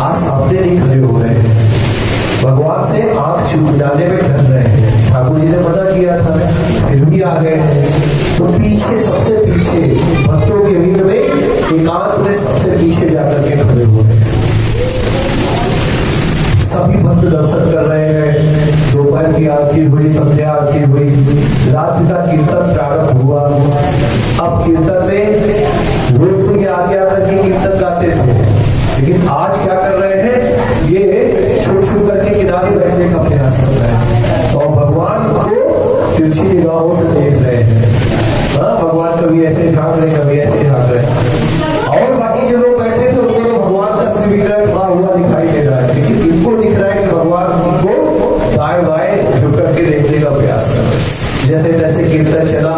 आज सामने नहीं खड़े हो रहे हैं, भगवान से आंख मिलाने में डर रहे हैं। ठाकुर जी ने मना किया था, फिर भी आ गए हैं। तो पीछे, सबसे पीछे भक्तों के भीड़ में एकांत में सबसे पीछे जाकर के खड़े हो रहे हैं। सभी भक्त दर्शन कर रहे हैं। दोपहर की आरती हुई, संध्या आरती हुई, रात का कीर्तन प्रारंभ हुआ। अब कीर्तन में रोज तो ये आगे आकर के कीर्तन गाते थे, लेकिन आज क्या कर रहे हैं, ये छुप छुप करके किनारे बैठने का प्रयास कर रहे हैं और भगवान को तिरछी निगाहों से देख रहे हैं। भगवान कभी ऐसे झांक रहे, कभी ऐसे झांक रहे। और बाकी जो लोग बैठे थे उनको तो भगवान का श्री विग्रह खड़ा हुआ दिखाई दे रहा है, लेकिन इनको दिख रहा है कि भगवान उनको दाएं बाएं झुक करके देखने का प्रयास कर रहे हैं। जैसे जैसे कीर्तन चला,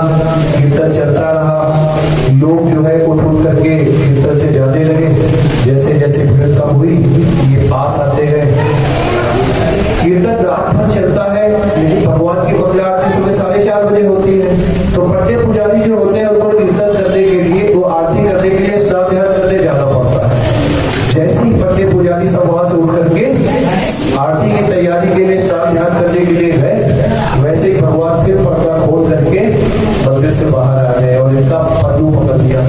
कीर्तन चलता रहा, लोग जो है उठ उठ करके कीर्तन से जाने लगे। जैसे जैसे भीड़ कम हुई, ये पास आते हैं। कीर्तन रात भर चलता है, लेकिन भगवान की मंगला आरती सुबह 4:30 बजे होती है। तो बड़े पुजारी जो होते हैं उनको कीर्तन करने के लिए, वो आरती करने के लिए स्नान ध्यान करने जाना पड़ता है। जैसे ही बड़े पुजारी सब वहां से उठ करके आरती की तैयारी के लिए स्नान ध्यान करने के लिए गए, वैसे ही भगवान फिर पर्दा खोल करके मंदिर से बाहर आ गए और इनका पल्लू पकड़ दिया।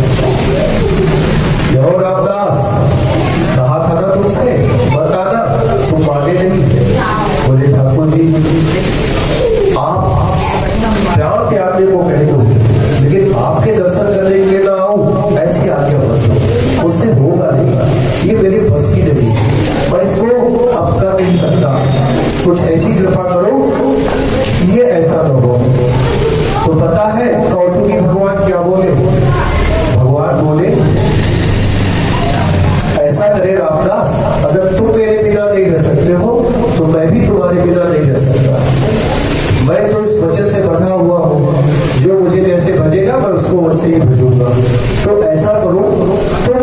यहो रामदास, कहा था ना तुमसे बताना, तुम माने नहीं। बोले ठाकुर जी, आप प्यार के आने को कह दो, लेकिन आपके दर्शन करने के लिए ना आऊं, ऐसी आज्ञा मत दो, उससे होगा नहीं, ये मेरे बस की नहीं, मैं इसको अब कर नहीं सकता। कुछ ऐसी कृपा करो ये ऐसा न हो। तो पता है कौटुकी भगवान क्या बोले? भगवान बोले, ऐसा करे रामदास, अगर तुम मेरे बिना नहीं रह सकते हो तो मैं भी तुम्हारे बिना नहीं रह सकता। मैं तो इस वचन से बंधा हुआ हूँ, जो मुझे जैसे भजेगा मैं उसको वैसे ही भजूंगा। तो ऐसा करो, तुम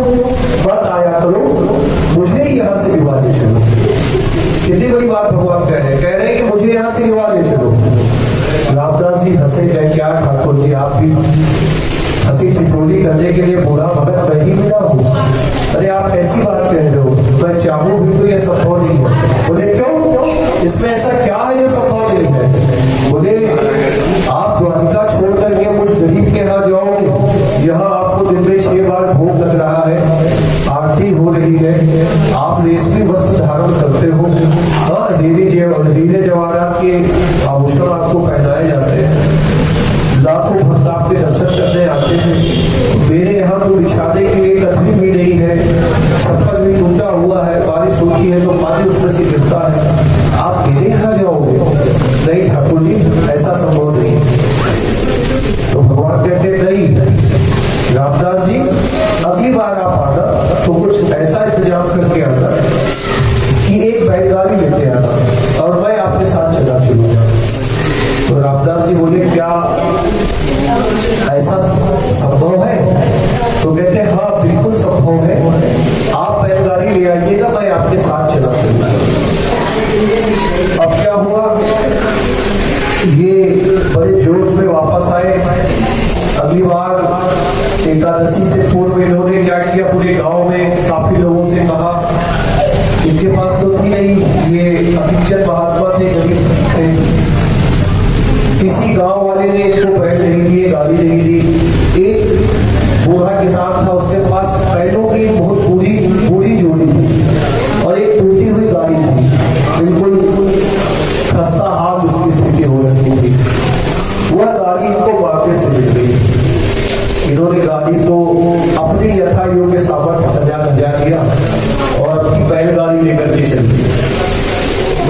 मत आया करो, मुझे ही यहाँ से विवाह ले चलो। कितनी बड़ी बात भगवान कह रहे हैं कि मुझे यहाँ से विवाह ले चलो। रामदास जी हंसे, गए क्या ठाकुर जी, आप भी हंसी ठिठोली करने के लिए बूढ़ा भगत मैं ही मिला हूँ। अरे आप ऐसी बात कह रहे हो, मैं चाहूँ भी तो ये संभव नहीं है। बोले क्यों, इसमें ऐसा क्या है जो संभव नहीं है? बोले आप द्वारिका छोड़ करके मुझ गरीब के यहाँ जाओगे, यहाँ आपको दिन में 6 बार भोग लग रहा है, आरती हो रही है, आप रेशमी वस्त्र धारण करते हो, हीरे जवाहरात के आभूषण आपको पहनाए जाते हैं, लाखों भक्त आपके दर्शन करने आते हैं। मेरे यहाँ तो बिछाने के लिए कतरी भी नहीं है, छप्पर भी टूटा हुआ है, बारिश होती है तो पानी उसमें से गिरता है, आप मेरे यहाँ जाओगे? नहीं ठाकुर जी, ऐसा संभव नहीं। तो भगवान कहते नहीं रामदास जी, अगली बार आप आना तो कुछ ऐसा इंतजाम करके आना कि एक बैलगाड़ी लेते आना और मैं आपके साथ चला चलूंगा। तो रामदास जी बोले, क्या ऐसा संभव है? तो कहते हैं हाँ बिल्कुल संभव है, आप बैलगाड़ी ले आइएगा, मैं आपके साथ चला चलूंगा। अब क्या हुआ, ये बड़े जोश में वापस आए। अगली बार एकादशी से पूर्व इन्होंने क्या किया, पूरे गांव में काफी लोगों से कहा, इनके पास तो थी नहीं, ये अभिचर महात्मा थे, गरीब थे, किसी गांव वाले ने इनको बैल नहीं दिए, गाड़ी नहीं दी। एक बूढ़ा किसान था, उसके पास बैलों की बहुत बूढ़ी जोड़ी थी और एक टूटी हुई गाड़ी थी, बिल्कुल खस्ता हाल उसकी स्थिति हो रखी थी। वह गाड़ी इनको वापस से मिल गई। इन्होंने गाड़ी तो अपनी यथा योग्य सामर्थ्य सजा धजा दिया और अपनी बैलगाड़ी लेकर के चल दी।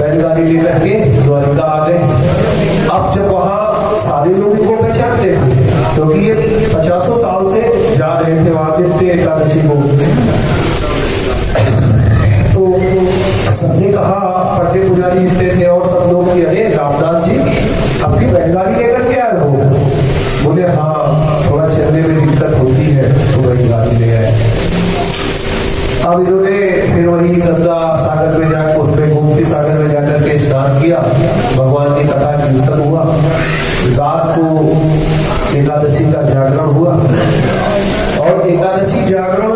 बैलगाड़ी लेकर के द्वारिका आ गए। अब जब वहां सारे लोग इनको पहचानते थे, क्योंकि ये 50 साल से जा रहे थे वहां नित्य एकादशी को, तो सबने कहा, पट्टे पुजारी जितने थे स्नान किया, भगवान की कथा कीर्तन हुआ, रात को एकादशी का जागरण हुआ। और एकादशी जागरण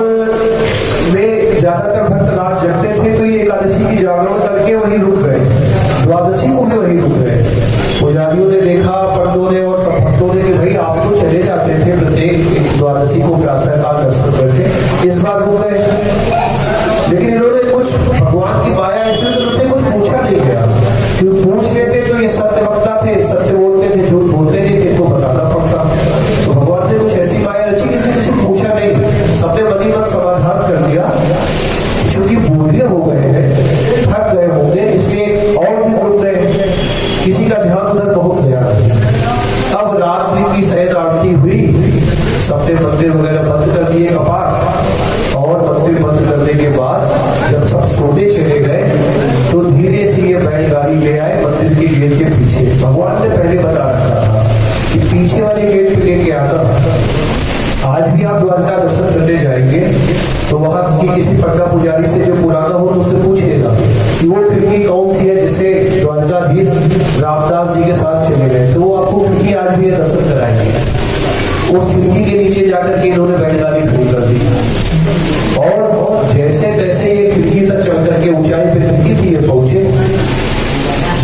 में ज्यादातर भक्त रात जगते थे, तो ये एकादशी की जागरण करके वहीं रुक गए, द्वादशी को भी वहीं रुक गए। पुजारियों ने देखा, पंडों ने और सब भक्तों ने कि भाई आप तो चले जाते थे प्रत्येक द्वादशी को प्रातः काल दर्शन करके, इस बार रुक गए। लेकिन इन्होंने कुछ भगवान की माया ऐसे तो उनसे कुछ पूछा नहीं गया, क्योंकि पूछ लेते तो ये सत्य वक्ता थे, सत्य बोलते थे, झूठ बोलते नहीं थे, इनको बताना पड़ता। तो भगवान ने कुछ ऐसी माया रची कि इनसे किसी पूछा नहीं, सबने मन ही मन समाधान कर दिया। चूंकि बूढ़े हो गए हैं, थक गए होंगे, इसलिए और भी रुक गए, किसी का ध्यान उधर बहुत गया। अब रात्रि की शयन आरती हुई, सबने मंदिर वगैरह बंद कर दिए कपाट, और मंदिर बंद करने के बाद जब सब सोने चले गए तो धीरे से ये बैलगाड़ी ले आए मंदिर के गेट के पीछे। भगवान ने पहले बता रखा था कि पीछे वाले गेट पे लेके आना। आज भी आप द्वारका दर्शन करने जाएंगे तो वहां की किसी पटना पुजारी से जो पुराना हो तो उससे पूछिएगा कि वो खिड़की कौन सी है जिससे द्वारकाधीश रामदास जी के साथ चले गए, तो वो आपको खिड़की आज भी दर्शन कराएंगे। उस खिड़की के नीचे जाकर के इन्होंने बैलगाड़ी खड़ी कर दी, और जैसे तैसे ये खिड़की तक चढ़ करके ऊंचाई पे खिड़की थी, ये पहुंचे।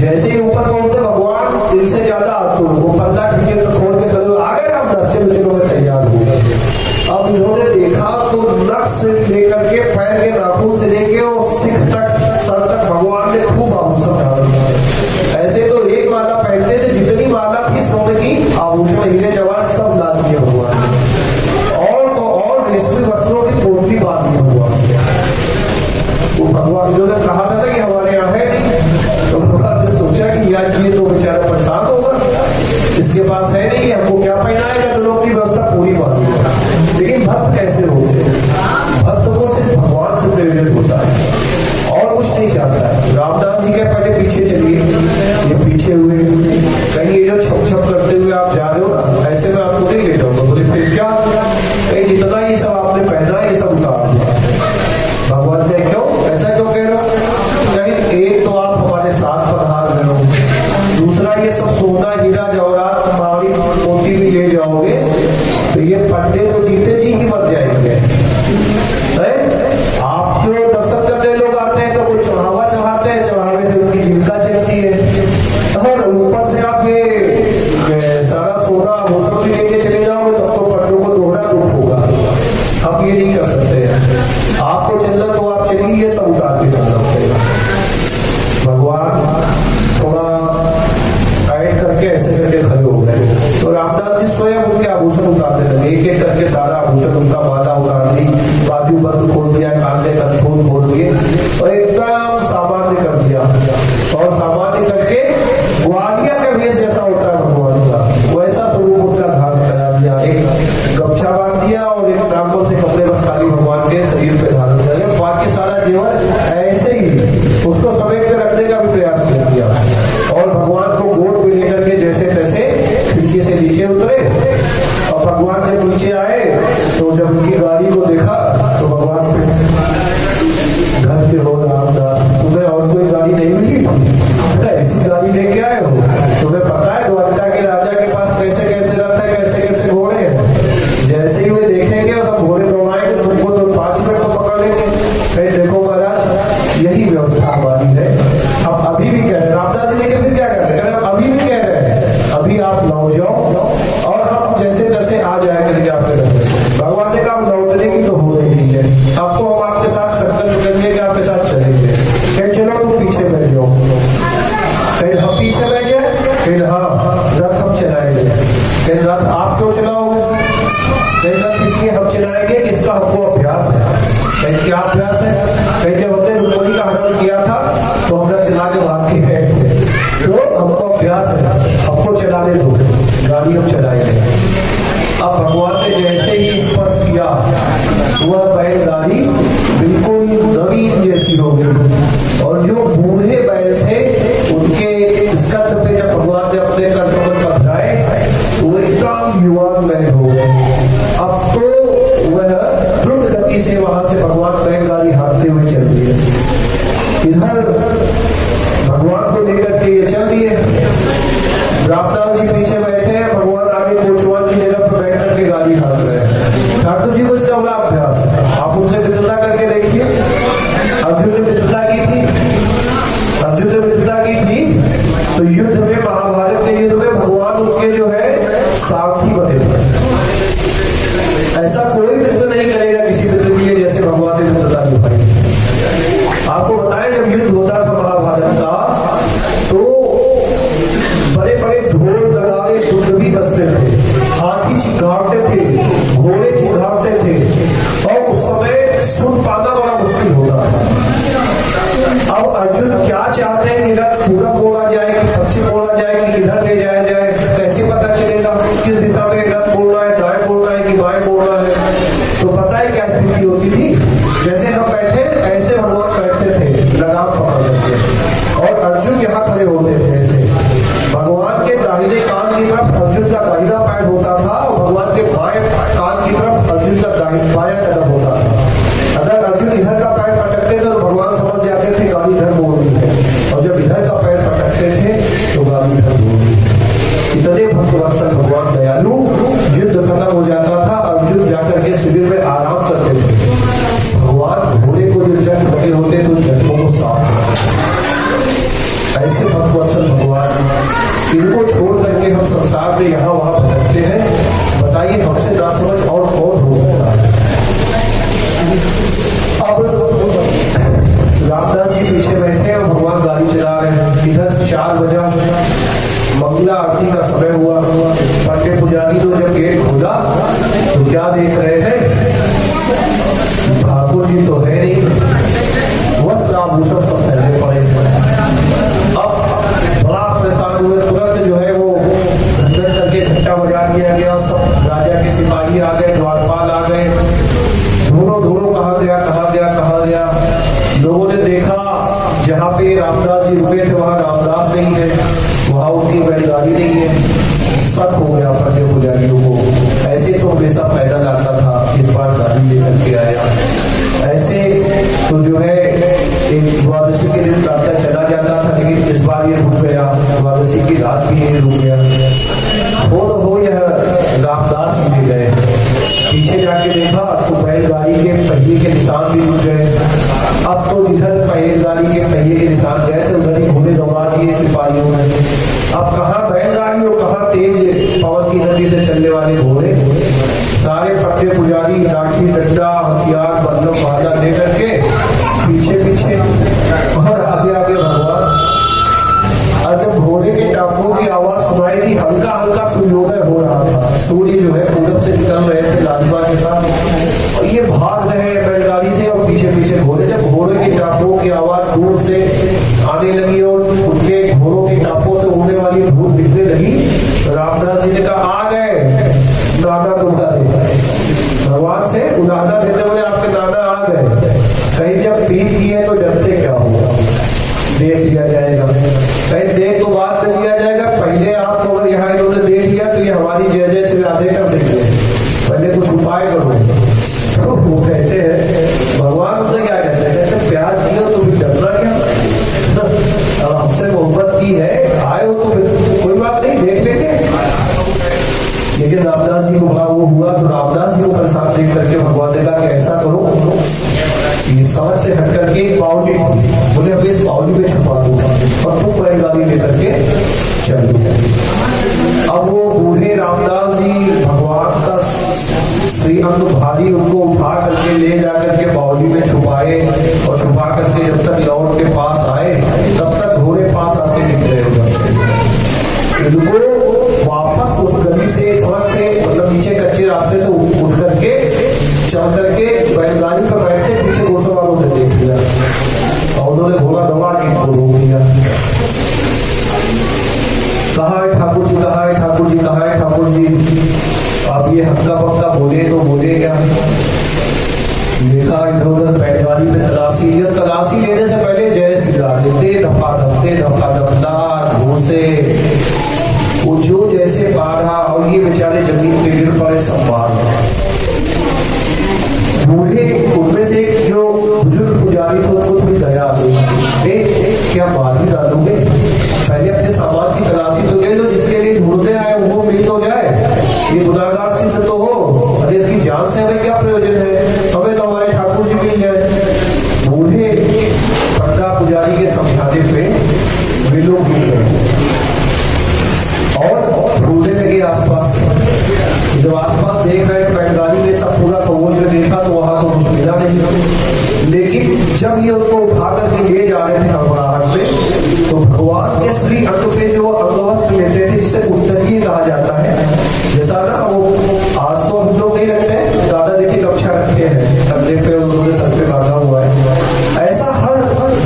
जैसे ही ऊपर पहुंचते भगवान दिल से ज्यादा आतुर, वो पर्दा खिड़की को खोल के करो आ गए रामदास, चलो चलो मैं तैयार हूँ। अब इन्होंने देखा तो नख से लेकर के पैर के नाखून से लेके और सिख तक सर तक भगवान ने खूब आभूषण डाला। ऐसे तो एक माला पहनते थे, जितनी माला थी सोने की आभूषण हीरे जवाहर सब ला दिए भगवान, और तो और रेशमी वस्त्रों की पोटली बांध दी भगवान। वो भगवान इन्होंने कहा था ना कि हमारे यहाँ है नहीं, तो भगवान ने सोचा कि यार ये तो बेचारा परेशान होगा, इसके पास है नहीं, हमको क्या पहनाएगा, तो लोग की व्यवस्था पूरी बात। लेकिन भक्त कैसे होते हैं? भक्त को सिर्फ भगवान से प्रेरित होता है और कुछ नहीं चाहता है। रामदास जी के पहले पीछे चलिए, ये पीछे हुए, कहीं ये जो छप छप करते हुए आप जा रहे हो ना, ऐसे में आपको नहीं ले जाऊंगा। बोले फिर क्या, कहीं जितना ये सब आपने पहना है ये सब उतार दिया। भगवान ने क्यों ऐसा क्यों कह रहा हूं? कहीं एक तो आप हमारे साथ पधार रहे हो, दूसरा ये सब सोना हीरा जवाहरात मावड़ी मोती भी ले जाओगे तो ये पंडे तो जीते जी ही मर जाएंगे। आप जो दर्शन करने लोग आते हैं तो कोई चढ़ावा चढ़ाते हैं, चढ़ावे से उनकी जीविका चलती है, और ऊपर से आप ये सारा सोना भूषण भी लेके चले जाओगे तब तो पंडों को दोहरा दुख होगा। हम ये नहीं कर सकते हैं, आपको चलना तो आप चलिए, ये सब उतार के चलना पड़ेगा। भगवान थोड़ा साइड करके ऐसे करके खड़े हो गए, तो रामदास जी स्वयं उनके आभूषण उतारने लगे, एक एक करके सारा आभूषण उनका माला उतार दी, बाजू बंद खोल दिया, कांधे कनखून खोल दिए और एकदम सामान्य कर दिया। और सामान्य करके ग्वालिया का वेश जैसा होता है भगवान का, वैसा स्वरूप उनका धारण करा दिया। एक गमछा बांध दिया और एक नागमल से कपड़े बस खाली भगवान के शरीर पे धारण कर दिया, बाकी सारा जीवन ऐसे ही उसको समेट के रखने का भी प्रयास कर दिया। और भगवान को गोद में लेकर के जैसे तैसे खिड़की से नीचे उतरे, और भगवान जब नीचे आए तो जब उनकी गाड़ी को देखा तो भगवान घर पे हो रामदास, तुम्हें और कोई गाड़ी नहीं मिली, ऐसी गाड़ी लेके आए हो? तुम्हें पता है द्वारका के राजा के पास कैसे कैसे रथ है, कैसे कैसे घोड़े हैं? जैसे ही वे देखेंगे और सब घोड़े दौड़ाएंगे तुमको तो 5 मिनट तो पकड़ लेंगे। कहीं देखो महाराज यही व्यवस्था हमारी है। हम अभी भी कह रहे हैं, रामदास जी लेके फिर क्या कर रहे हैं, अभी भी कह रहे हैं अभी आप लौट जाओ और हम जैसे तैसे आ जाएंगे आपके घर से। भगवान ने कहा लौटने की तो हो रही है, आपको हम आपके साथ संकल्प करेंगे कि आपके साथ चलेंगे। कहीं चलो तुम पीछे बैठ जाओ, कहीं हम पीछे बैठ जाए, कहीं हाँ रथ हम चलाएंगे, कहीं रथ आप क्यों चलाओगे, कहीं रथ इसलिए हम चलाएंगे कि इसका हमको अभ्यास है। कहीं क्या अभ्यास है? कहीं जब हमने रुक्मिणी का हरण किया था तो हमने चला के भाग के गए थे, तो हमको अभ्यास है, हमको चलाने दो, गाड़ी हम चलाएंगे। अब भगवान ने जैसे ही स्पर्श किया वह बैलगाड़ी बिल्कुल नवीन जैसी हो गई, और जो बूढ़े बैल थे उनके स्कंध पे जब भगवान ने अपने कर्तव्य कब्जाए वो एकदम युवा बैल हो गए। अब तो वह द्रुत गति से वहां से भगवान बैलगाड़ी हाँकते हुए चल दिए। इधर भगवान को लेकर के तो युद्ध में, महाभारत के युद्ध में भगवान उनके जो है सारथी बने थे। ऐसा कोई मित्र नहीं करेगा किसी मित्र के लिए जैसे भगवान ने मित्रता निभाई। आपको बताएं, जब युद्ध होता था महाभारत का तो बड़े बड़े ढोल नगाड़े दुर्ग बजते थे, हाथी चिघाड़ते थे, घोड़े चिघाड़ते थे, और उस समय सुन पाना बड़ा मुश्किल होता था। अब अर्जुन क्या चाहते हैं, रथ पूरब मोड़ा जाए कि पश्चिम मोड़ा जाए कि इधर ले जाया जाए, कैसे पता चलेगा किस दिशा में रथ मोड़ना है, दाएं मोड़ना है कि बाएं मोड़ना है। तो पता है क्या स्थिति होती थी, जैसे हम बैठे ऐसे भगवान बैठते थे लगाम पकड़ करके, और अर्जुन यहाँ खड़े होते थे ऐसे। भगवान के दाहिने कान की तरफ अर्जुन का दाहिना पैर होता था और भगवान के बाएं कान की तरफ अर्जुन का बायां कदम होता था। अगर अर्जुन इधर का पैर पटकते थे तो भगवान समझ जाते थे गाड़ी इधर मोड़नी है, और जब इधर का पैर पटकते थे तो गाड़ी इधर मोड़नी है। इतने भक्तवत्सल भगवान दयालु। युद्ध खत्म हो जाता था, अर्जुन जाकर के शिविर में आराम करते थे। भगवान घोड़े को जो जंग बने होते तो जंगों को साफ करते। ऐसे भक्तवत्सल भगवान, इनको छोड़ करके हम संसार में यहाँ वहां भटकते हैं। बताइए हमसे नासमझ और कौन हो सकता है। अब रामदास जी पीछे बैठे और भगवान गाड़ी चला रहे हैं। इधर 4 बजे मंगला आरती का समय हुआ। पंडित पुजारी तो जब गेट खोला तो क्या देख रहे हैं, ठाकुर जी तो है नहीं, वस्त्र आभूषण सब फैले पड़े। अब बड़ा परेशान हुए, तुरंत जो है वो घंटन करके घंटा बजा दिया गया। सब राजा के सिपाही आ गए, द्वारपाल आ गए, धूरो धूरो कहा गया, कहा गया, कहा गया। लोगों ने देखा जहाँ पे रामदास जी रुके थे वहां रामदास नहीं है, वहां उनकी बैलगाड़ी नहीं है। शक हो गया पंडित पुजारियों को, ऐसे तो हमेशा पैदल आता था, इस बार गाड़ी लेकर के आया। ऐसे तो जो है एक द्वादशी के दिन प्रातः चला जाता था, लेकिन इस बार ये रुक गया, द्वादशी की रात भी ये रुक गया। हो यह रामदास जी गए, पीछे जाके देखा तो बैलगाड़ी के पहिए के निशान भी रुक गए। अब तो इधर बैलगाड़ी के पहिए के निशान गए थे, उधर ही घोड़े दौड़ा दिए सिपाहियों ने। अब कहाँ बैलगाड़ी और कहाँ तेज पवन की गति से चलने वाले घोड़े। सारे पट्टे पुजारी लाठी डंडा हथियार बंदूक बाधा दे करके पीछे पीछे और आगे आगे भगवान। और जब घोड़े के टापों की आवाज सुनाई दी, हल्का हल्का सूर्योदय हो रहा था, सूर्य जो है पूरब से निकल रहे थे लालिमा के साथ, और ये भाग रहे हैं बैलगाड़ी से और पीछे पीछे घोड़े। जब घोड़े के टापों की आवाज दूर से आने लगी और उनके घोड़ों के टापों से उड़ने वाली धूल दिखने लगी, रामदास जी ने कहा आ गए दादा तुम्हारे। भगवान से उदाहरण देते हुए आपके दादा आ गए। कहीं जब पीठ किए तो डरते क्या होगा, देख लिया जाएगा, कहीं देख तो बात कर लिया जाएगा। पहले आपको अगर यहाँ इन्होंने देख लिया तो ये हमारी जय जय से राधे कर देंगे, पहले कुछ उपाय करो। तो वो कहते हैं भगवान उनसे क्या कहते हैं, कहते प्यार किया तो भी डरना क्या, अब हमसे मोहब्बत की है, आए हो तो कोई बात नहीं, देख लेंगे। लेकिन रामदास जी को वो हुआ तो रामदास जी को परेशान देख करके भगवान ने कहा कि ऐसा करो, ये समझ से हट करके एक बावली बोले अब इस बावली में छुपा दूंगा और तुम बैलगाड़ी लेकर के चल दो। अब वो बूढ़े रामदास जी भगवान का श्री अंग भारी उनको उठा करके ले जाकर के बावली में छुपाए, और छुपा करके जब तक लौट के पास आए तब तक घोड़े पास आके दिख रहे उनको वापस उस गली से सड़क से मतलब नीचे कच्चे रास्ते से उठ करके चल करके बैलगाड़ी पर बैठे पीछे 200 वालों ने देख लिया और उन्होंने घोड़ा दबा के इनको रोक लिया। कहा है ठाकुर जी, कहा है ठाकुर जी, कहा है ठाकुर जी। आप ये हक्का पक्का बोले तो बोले क्या, देखा इधर उधर बैलगाड़ी पे तलाशी लिया, तलाशी लेने से पहले जय श्री राम देते धप्पा धपदार घोसे वो जो जैसे बारहा, और ये बेचारे जमीन पे गिर पड़े संभाल। बूढ़े उनमें से जो बुजुर्ग पुजारी थे उनको थोड़ी दया हुई, क्या मार ही डालोगे, पहले अपने सामान की तलाशी तो ले लो, जिसके लिए ढूंढते आए वो मिल तो जाए, ये गुनाहगार सिद्ध तो हो, अरे इसकी जान से हमें क्या प्रयोजन है, हमें तो हमारे ठाकुर जी मिल जाए। बूढ़े पंडा पुजारी के समझाने पे वे लोग गिर गए। भगवान के श्री अंग पे जो अंगवस्त्र लेते थे जिसे उत्तरीय कहा जाता है, जैसा ना वो आज तो हम लोग नहीं रखते हैं, दादा देखिए गमछा रखते हैं कंधे पे, उन्होंने सर पे बांधा हुआ है, ऐसा हर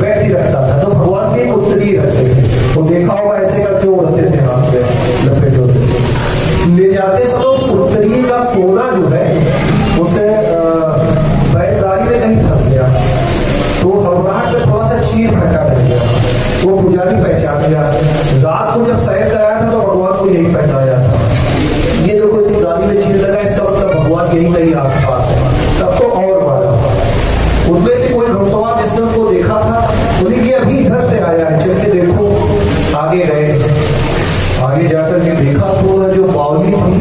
व्यक्ति रखता था। तो भगवान के एक उत्तरीय रखते थे, वो देखा होगा ऐसे करके वो रखते थे हाथ पे लपेटे होते। ले जाते समय उस उत्तरीय का कोना जो है उसे बैलगाड़ी में कहीं फंस गया, तो हड़बड़ाहट में थोड़ा सा चीर फटा रह गया। वो पुजारी पहचान गया, रात को जब सैर कराया था तो भगवान को यही पहनाया था। ये देखो इस गाड़ी में चीर लगा, इसका मतलब भगवान यही कहीं आसपास है। तब तो और मारा। उनमें से कोई घुड़सवार जिसने उनको देखा था, बोले कि अभी इधर से आया है, चल के देखो। आगे गए, आगे जाकर के देखा तो वह जो बावली थी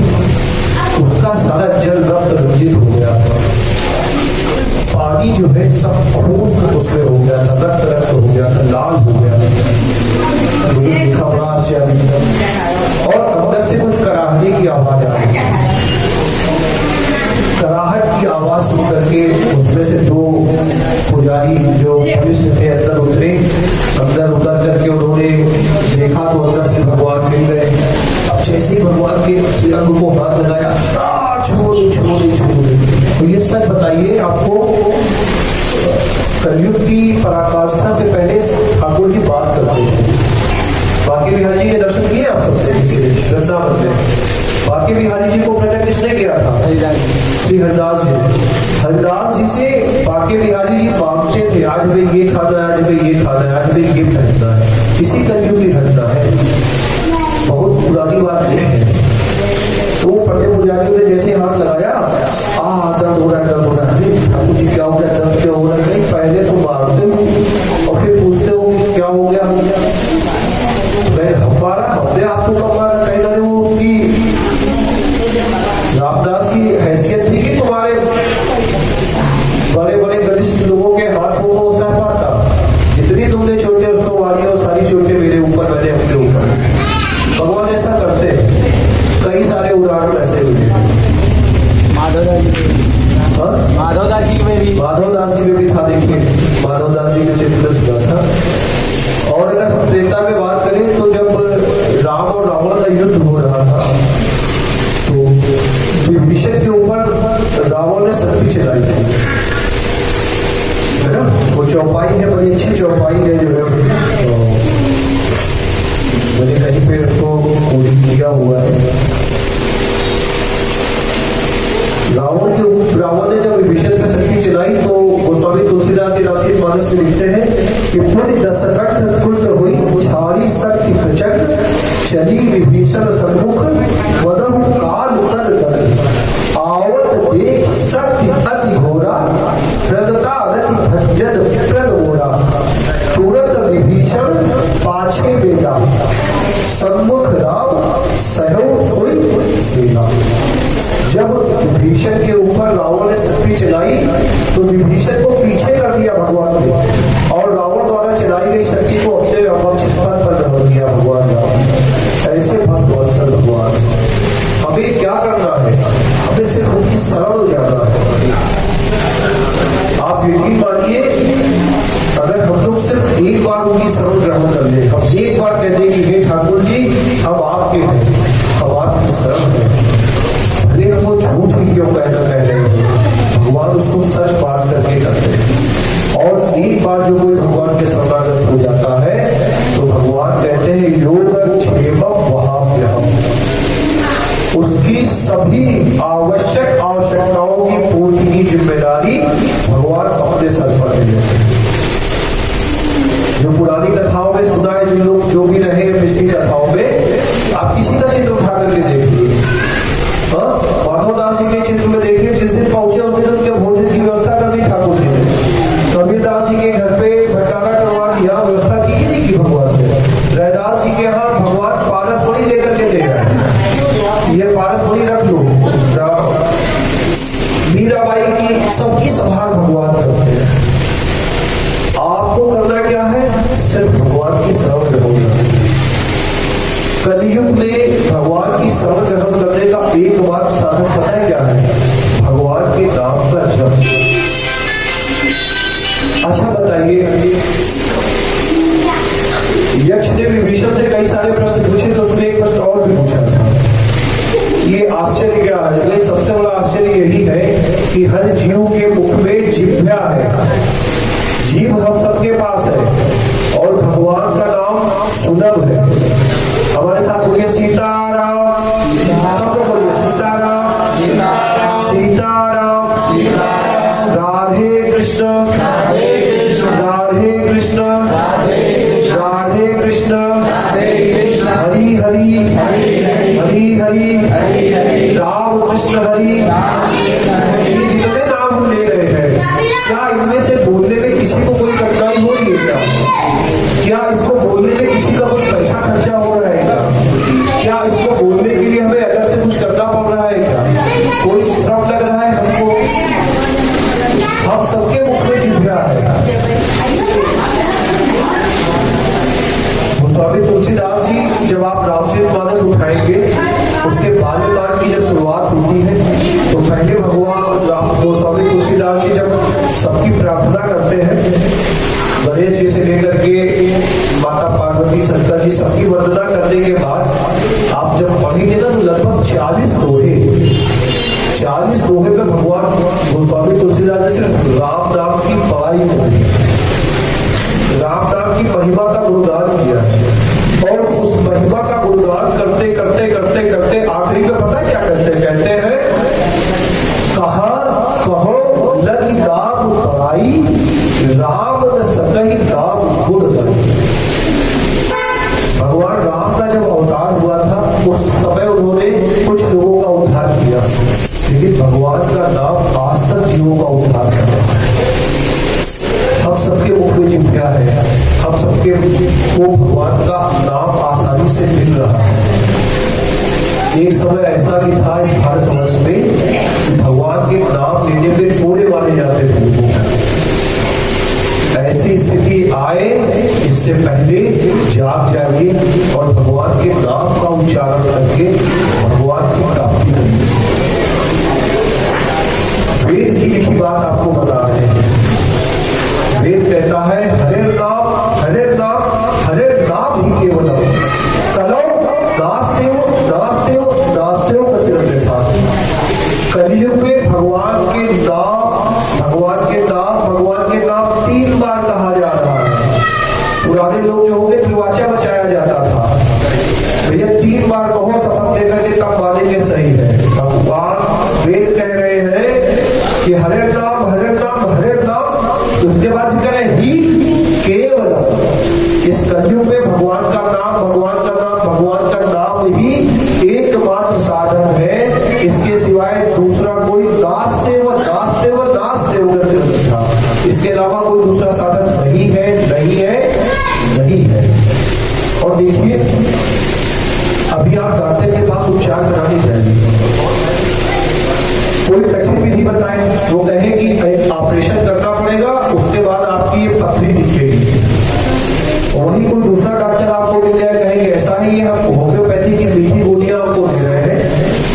उसका सारा जल रक्त रंजित हो गया था, पानी जो है सब खून उसमें हो गया था, रक्त रक्त हो गया था, लाल हो गया था। देखा बड़ा आश्चर्य, और अंदर से कुछ कराहने की आवाज आ रही है। कराहट की आवाज सुन करके उसमें से दो पुजारी जो पुलिस थे अंदर उतरे। अंदर उतर करके उन्होंने देखा तो अंदर से भगवान मिल गए। अब जैसे ही भगवान के अंग को हाथ लगाया, छोड़े छोड़े छोड़े। तो ये सच बताइए आपको, कलयुग की पराकाष्ठा से पहले ठाकुर जी बात करते थे। बाकी बिहारी जी के दर्शन किए आप सबने वृंदावन में? बाकी बिहारी जी को प्रकट किसने किया था? श्री हरिदास जी। हरिदास जी से बाकी बिहारी जी मांगते थे, आज भाई ये खाना है, आज भाई ये खाना है, आज भाई ये पहनना है। इसी कलयुग की घटना है, बहुत पुरानी बात नहीं है। तो पंडित पुजारियों ने जैसे हाथ लगाया, दर्द हो रहा है, दर्द हो रहा है। ठाकुर जी क्या हो गया, दर्द क्या हो रहा है? नहीं, पहले तो मारते हो और फिर पूछते हो कि क्या हो गया। हमारा अपने आप को कब मारा? कहीं ना वो उसकी रामदास की हैसियत थी कि तुम्हारे बड़े बड़े वरिष्ठ लोगों के हाथों को सह पाता। जितनी तुमने चोटें उसको मारी और सारी चोटें मेरे ऊपर, मैंने अपने ऊपर। भगवान ऐसा करते, कई सारे उदाहरण ऐसे हुए। माधवदास जी में भी था। देखिए माधवदास जी के चरित्र सुना था। और अगर हम त्रेता में बात करें तो जब राम और रावण का युद्ध हो रहा था तो विभीषण के ऊपर रावण ने शक्ति चलाई थी, है ना? वो चौपाई है, बड़ी अच्छी चौपाई है जो है, मैंने कहीं पे उसको कोडिंग किया हुआ है। रावण ने जब विभीषण पे शक्ति चलाई तो गोस्वामी तुलसीदास जी रामचरित मानस में लिखते हैं कि पुण्य दशकठ कुंड हुई उछाली शक्ति प्रचंड, चली विभीषण सम्मुख वदहु काल तल तल, आवत देख शक्ति अति घोरा, प्रदता रति भंजन प्रणोरा, तुरंत विभीषण पाछे बेगा, सम्मुख राम सहु सोई सेना। जब विभीषण के ऊपर रावण ने शक्ति चलाई तो विभीषण को पीछे कर दिया भगवान ने, और रावण द्वारा चलाई गई शक्ति को अपने वक्ष स्थान पर रख दिया भगवान राम। ऐसे भक्त वत्सल भगवान। हमें क्या करना है? हमें सिर्फ उनकी शरण हो जाना है। आप यकीन मानिए, अगर हम लोग सिर्फ एक बार उनकी शरण ग्रहण कर ले, हम एक बार कह दें कि हे ठाकुर जी हम आपके हैं, हम आपकी शरण है, भले वो झूठ ही क्यों कह रहे हैं, भगवान उसको सच बात करके करते हैं। और एक बार जो कोई भगवान के शरणागत हो जाता है तो भगवान कहते हैं योगक्षेमम वहाम्यहम्, उसकी सभी आवश्यक आवश्यकताओं की पूर्ति की जिम्मेदारी भगवान अपने सर पर ले लेते हैं। जो पुरानी कथाओं में सुना है, जो लोग जो भी रहे पिछली कथाओं में, आप किसी का चित्र उठा करके देखिए। माधवदास जी के चित्र में देखिए, जिस दिन पहुंचे उस दिन उनके भोजन की व्यवस्था कर दी ठाकुर जी ने। कबीरदास जी के घर पे भंडारा करवा दिया, व्यवस्था की नहीं की भगवान ने। रैदास जी के यहाँ भगवान पारस मणि लेकर के ले गए, ये पारस मणि रख लो। मीराबाई की सबकी संभाल भगवान करते हैं। आपको करना क्या है? सिर्फ भगवान की शरण ग्रहण। कलयुग में भगवान की शरण ग्रहण करने का एकमात्र साधन पता है क्या है? भगवान के नाम का जप। अच्छा बताइए, यक्ष ने विभीषण से कई सारे प्रश्न पूछे तो उसने एक प्रश्न और भी पूछा था। ये आश्चर्य क्या है? लेकिन सबसे बड़ा आश्चर्य यही है कि हर जीव के मुख में जिह्वा है। जीव हम सबके पास है और भगवान का नाम सुलभ है। हमारे साथ बोलिए सीताराम, सबको बोलिए सीताराम, सीताराम, राधे कृष्ण, राधे कृष्ण, राधे कृष्ण, हरि हरि, हरि हरि, राम कृष्ण हरि। ये जितने नाम हम ले रहे हैं, क्या इनमें से बोलने में किसी को कोई कठिनाई हो रही है क्या? इसको बोलने में किसी का कुछ पैसा खर्चा हो रहा है क्या? इसको बोलने के लिए हमें अलग से कुछ करना पड़ रहा है क्या? कोई श्रम लग रहा है हमको? हम सबके मुख में जिह्वा है। गोस्वामी तुलसीदास जी जब आप रामचरितमानस उठाएंगे, उसके बाल्यकाल की जब शुरुआत होती है तो पहले भगवान गोस्वामी तुलसीदास जी जब सबकी प्रार्थना करते हैं, गणेश जी से लेकर के माता पार्वती, शंकर जी, सबकी वंदना करने के बाद आप जब पढ़ेंगे ना तो लगभग 40 दोहे में भगवान गोस्वामी तुलसीदास जी से राम नाम की बड़ाई होगी, राम नाम की महिमा का गुणगान किया। और उस महिमा का गुणगान करते करते करते करते आखिरी में पता क्या कहते हैं? कहो लगी राम बड़ाई, राम न सकहि राम गुण गाई। भगवान राम का जब अवतार हुआ था उस समय उन्होंने कुछ लोगों का उद्धार किया, लेकिन भगवान का नाम आज तक जीवों का उद्धार कर रहा है। हम सबके मुख में जिह्वा है, हम सबके को भगवान का नाम आसानी से मिल रहा है। एक समय ऐसा भी था इस भारतवर्ष में कि भगवान के नाम लेने में कोड़े मारे जाते थे। ऐसी स्थिति आए इससे पहले जाग जाइए और भगवान के नाम का उच्चारण करके भगवान की प्राप्ति करिए। वेद की लिखी बात आपको बता रहे हैं। वेद कहता है हरे नाम ही केवलम कलौ नास्तेव प्रतिरता। कलयुग में भगवान के नाम 3 बार कहा जा रहा है। पुराने लोग जो होंगे त्रिवाचा बचाया जाता था, भैया 3 बार कहो शपथ लेकर के तब मानेंगे सही है। भगवान वेद कह रहे हैं कि हरे नाम, उसके बाद करें ही केवल। इस कलयुग में भगवान का नाम ही एकमात्र साधन है। इसके सिवाय दूसरा कोई नास्तेव था, इसके अलावा कोई दूसरा साधन नहीं है। और देखिए अभी आप डॉक्टर के पास उपचार कराने जाएंगे, कोई कठिन विधि बताएं, वो कहे कि ऑपरेशन करना पड़ेगा, उसके बाद आपकी ये पथरी दिखेगी। वही कोई दूसरा डॉक्टर आपको मिल जाए, कहेंगे ऐसा नहीं है, हम होम्योपैथी की मीठी गोलियां आपको दे रहे हैं,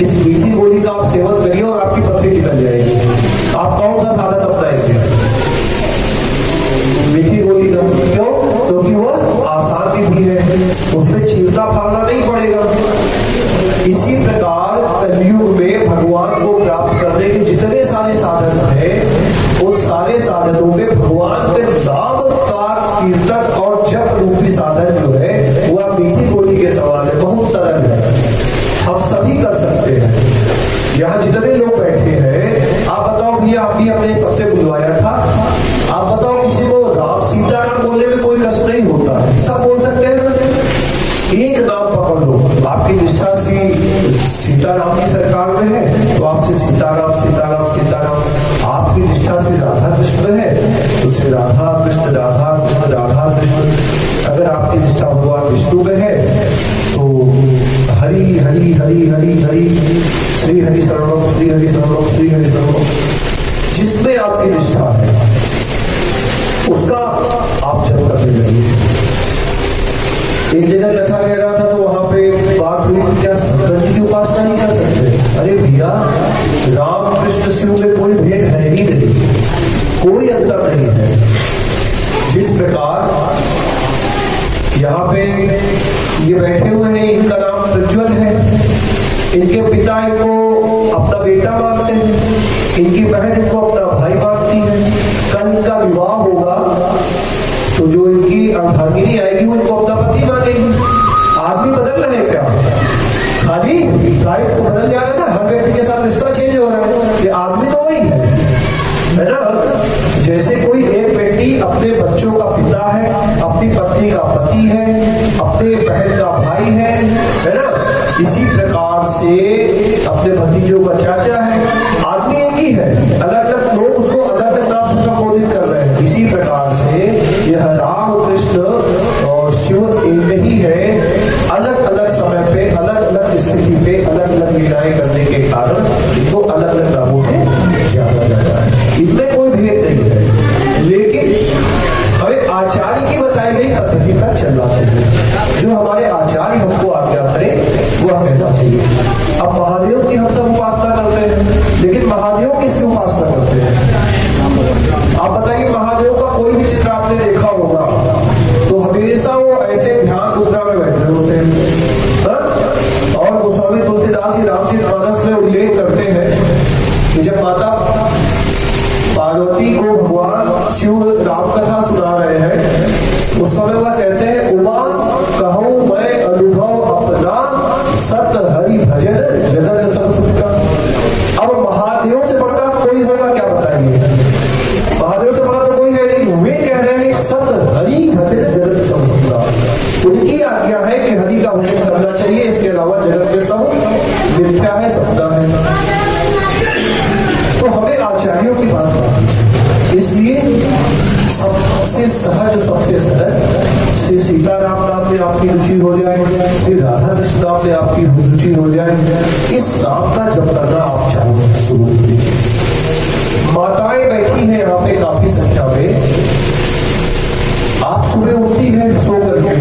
इस मीठी गोली का आप सेवन करिए और आपकी पथरी निकल जाएगी। आप कौन सा साधन अपनाएंगे? मीठी गोली का। क्यों? क्योंकि वो आसान विधि है, उसमें चीरना फाड़ना नहीं पड़ेगा। इसी प्रकार कलयुग में भगवान को प्राप्त करने के जितने सारे साधन हैं, उन सारे साधनों में भगवान के नाम का कीर्तन और जप रूपी साधन जो है वह मीठी गोली के समान है, बहुत सरल है, हम सभी कर सकते हैं। यहाँ जितने लोग बैठे हैं, आप बताओ भैया, अभी हमने सबसे बुलवाया था, आप बताओ किसी को राम सीताराम बोलने में कोई कष्ट नहीं होता है, सब बोल सकते हैं। एक नाम पकड़ लो, आपकी निष्ठा सीताराम की सरकार में है तो आपसे सीताराम, आपकी निष्ठा से राधा कृष्ण है तो से राधा कृष्ण। अगर आपकी निष्ठा भगवान विष्णु में है तो हरि हरि हरि हरि हरि, श्री हरि सर्वम, श्री हरि सर्वम, श्री हरि सर्वम। जिसमें आपकी निष्ठा है उसका आप जप करने लगिए। एक जगह कथा कह रहा था तो वहां पे बात हुई, क्या शंकर जी की उपासना नहीं कर सकते? अरे भैया, राम कृष्ण शिव में कोई भेद है ही नहीं, कोई अंतर नहीं है। जिस प्रकार यहाँ पे ये बैठे हुए हैं, इनका नाम प्रज्वल है। इनके पिता इनको अपना बेटा मानते हैं, इनकी बहन इनको अपना भाई मानती है। कल इनका विवाह होगा तो जो इनकी अर्धांगिनी आएगी वो इनको अपना पति मानेगी। आदमी बदल रहे हैं क्या? खाली लाइफ तो बदल जा रहा है ना, हर व्यक्ति के साथ रिश्ता चेंज हो रहा है। ये आदमी तो वही है ना। जैसे कोई एक व्यक्ति अपने बच्चों का पिता है, अपनी पत्नी का पति है, अपने बहन का भाई है ना, इसी प्रकार से अपने भतीजों का चाचा है। आदमी एक ही है, अलग अलग लोग उसको अलग अलग नाम से संबोधित कर रहे हैं। इसी प्रकार से यह राम कृष्ण और शिव एक ही है। अलग अलग समय पे, अलग अलग स्थिति पे अलग अलग लीलाएं करने के कारण इनको अलग अलग नामों से जाना जाता है। इनमें कोई भेद नहीं है, लेकिन हमें आचार्य की बताई गई पद्धति पर चलना चाहिए। जो हमारे आचार्य हमको आज्ञा करें वह कहना चाहिए। अब महादेव की हम सब उपासना करते हैं, लेकिन महादेव किसकी उपासना करते हैं? आप बताइए, महादेव का कोई भी चित्र आपने देखा होगा तो हमेशा वो ऐसे ध्यान मुद्रा में बैठे होते हैं। और गोस्वामी तुलसीदास जी रामचरितमानस में उल्लेख करते हैं कि जब माता पार्वती को भगवान शिव राम कथा सुना रहे हैं, उस समय वह कहते हैं, उमा कहूं मैं अनुभव अपना, सत हरि भजन जगत संस्कृता। अब महादेव से बड़ा कोई होगा क्या? बताइए, महादेव से बड़ा तो कोई है नहीं। वे कह रहे हैं सत हरि भजन जगत संस्कृता। उनकी आज्ञा है कि हरि का भजन करना चाहिए, इसके अलावा जगत में सब मिथ्या है, सपना है। तो हमें आचार्यों की बात माननी चाहिए। इसलिए सबसे सहज, सबसे सरल श्री सीताराम नाम में आपकी रुचि हो जाए, श्री राधा कृष्ण नाम में आपकी रुचि हो जाए। इस नाम का जप करना आप चाहो शुरू कीजिए। माताएं बैठी हैं यहाँ पे काफी संख्या में। आप सुबह उठती है सो करके,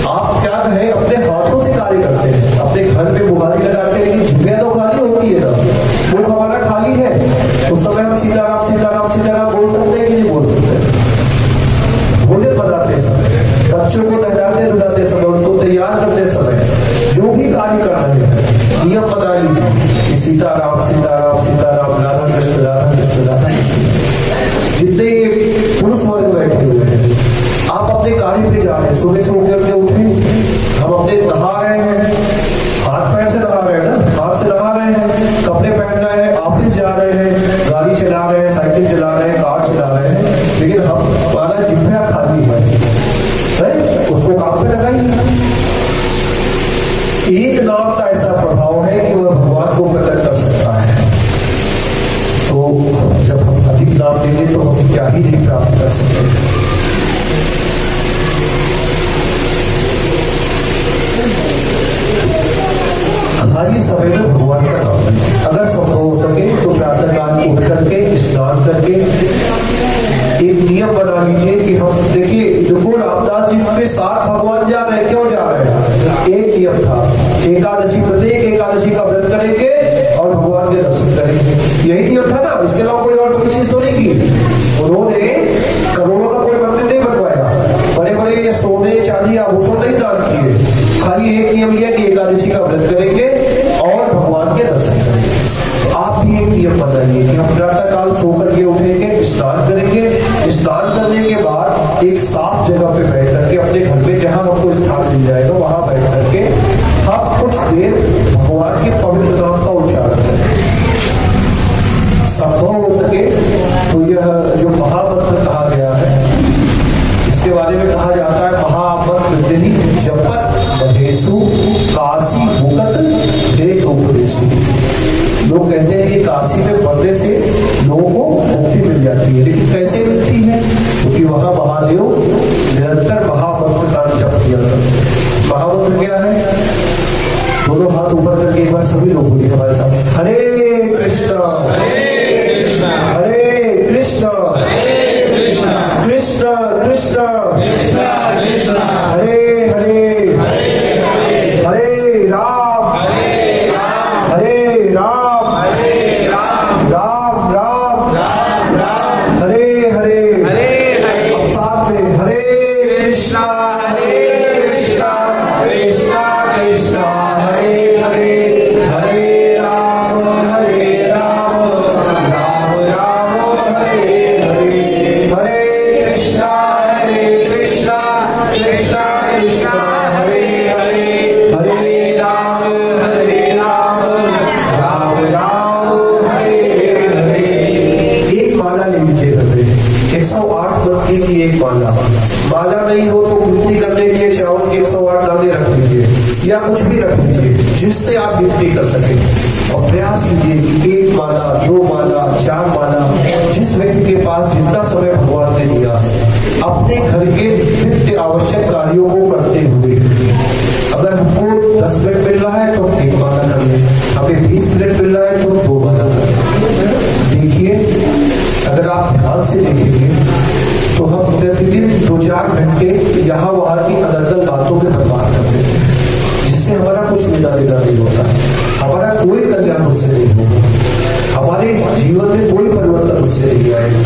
आप क्या कहें अपने हाथों से कार्य करते हैं, अपने घर में बुहारी लगाते हैं, लेकिन जिम्मेदारी तो खाली होती है ना, वो हमारा खाली है। उस समय हम सीताराम सीताराम सीताराम बोल सकते हैं कि नहीं बोल सकते? भोजन बनाते समय, बच्चों को नहलाते धुलाते समय, उनको तैयार करते समय, जो भी कार्य कर रहे हैं, नियम बना लीजिए कि सीताराम सीताराम सीताराम, राधा कृष्ण राधा कृष्ण राधा कृष्ण। जितने पुरुष वर्ग बैठे हुए हैं, आप अपने कार्य पे जा रहे हैं, सुबह से उठे उठे हम अपने नहा रहे हैं, हाथ पैर से नहा रहे हैं ना, हाथ से नहा रहे हैं, कपड़े पहन रहे हैं, ऑफिस जा रहे हैं, गाड़ी चला रहे हैं, साइकिल चला रहे हैं, कार चला रहे हैं, लेकिन हमारा जिम्मा खाली है, उसको काम पे लगाइए। एक नाम का ऐसा प्रभाव है कि वह भगवान को प्रकट कर सकता है। तो जब हम अधिक नाम देंगे तो हम क्या ही नहीं प्राप्त कर सकते। खाली समय में भगवान का नाम लीजिए। अगर संभव हो सके तो प्रातः काल उठ करके स्नान करके एक नियम बना लीजिए कि हम देखिए, देखो रामदास जी में 7 भगवान जा रहे हैं, क्यों जा रहे हैं? एक नियम था, एकादशी, प्रत्येक एकादशी का व्रत करेंगे और भगवान के दर्शन करेंगे। यही नियम था ना, इसके अलावा कोई और कोई चीज तो नहीं की। उन्होंने करोड़ों का कोई मंदिर नहीं बनवाया, बड़े बड़े ये सोने चांदी आभूषण नहीं दान किए। खाली एक नियम लिया कि एकादशी का व्रत करेंगे और भगवान के दर्शन करेंगे। तो आप भी एक नियम बनाइए कि हम प्रातः काल सो करके उठेंगे, स्नान करेंगे, स्नान करने के बाद एक साफ जगह पे बैठ करके अपने घर में जहां हमको स्थान मिल जाएगा वहां बैठ करके हम कुछ देर भगवान के पवित्र नाम का उच्चारण करें। संभव हो सके तो यह जो महामंत्र कहा गया है, इसके बारे में कहा जाता है, महामंत्र जनि जपत मधेसु काशी भूकत देत उपदेशु। लोग कहते हैं कि काशी में पढ़ने से लोगों को मुक्ति मिल जाती है, लेकिन कैसे मिलती है? क्योंकि वहां महादेव निरंतर महामंत्र का जप किया करते। महामंत्र क्या है? दोनों हाथ ऊपर करके एक बार सभी लोग बोलिए हमारे साथ, हरे कृष्ण हरे कृष्ण कृष्ण कृष्ण हरे हरे हरे राम राम राम हरे हरे। अब साथ में हरे कृष्णा 108 दाने रख लीजिए या कुछ भी रख लीजिए जिससे आप गिनती कर सके और प्रयास कीजिए कि 1 माला 2 माला 4 माला जिस व्यक्ति के पास जितना समय भगवान ने दिया अपने घर के नित्य आवश्यक कार्यों को करते हुए, अगर हमको 10 मिनट मिल रहा है तो 1 माला कर ले, हमें 20 मिनट मिल रहा है तो 2 माला कर ले। देखिए अगर आप ध्यान से देखेंगे तो हम प्रतिदिन 2-4 घंटे यहाँ वहां की अलग अलग बातों में बर्बाद करते हैं जिससे हमारा कुछ लेना देना नहीं होता, हमारा कोई कल्याण उससे नहीं होगा, हमारे जीवन में कोई परिवर्तन उससे नहीं आएगा।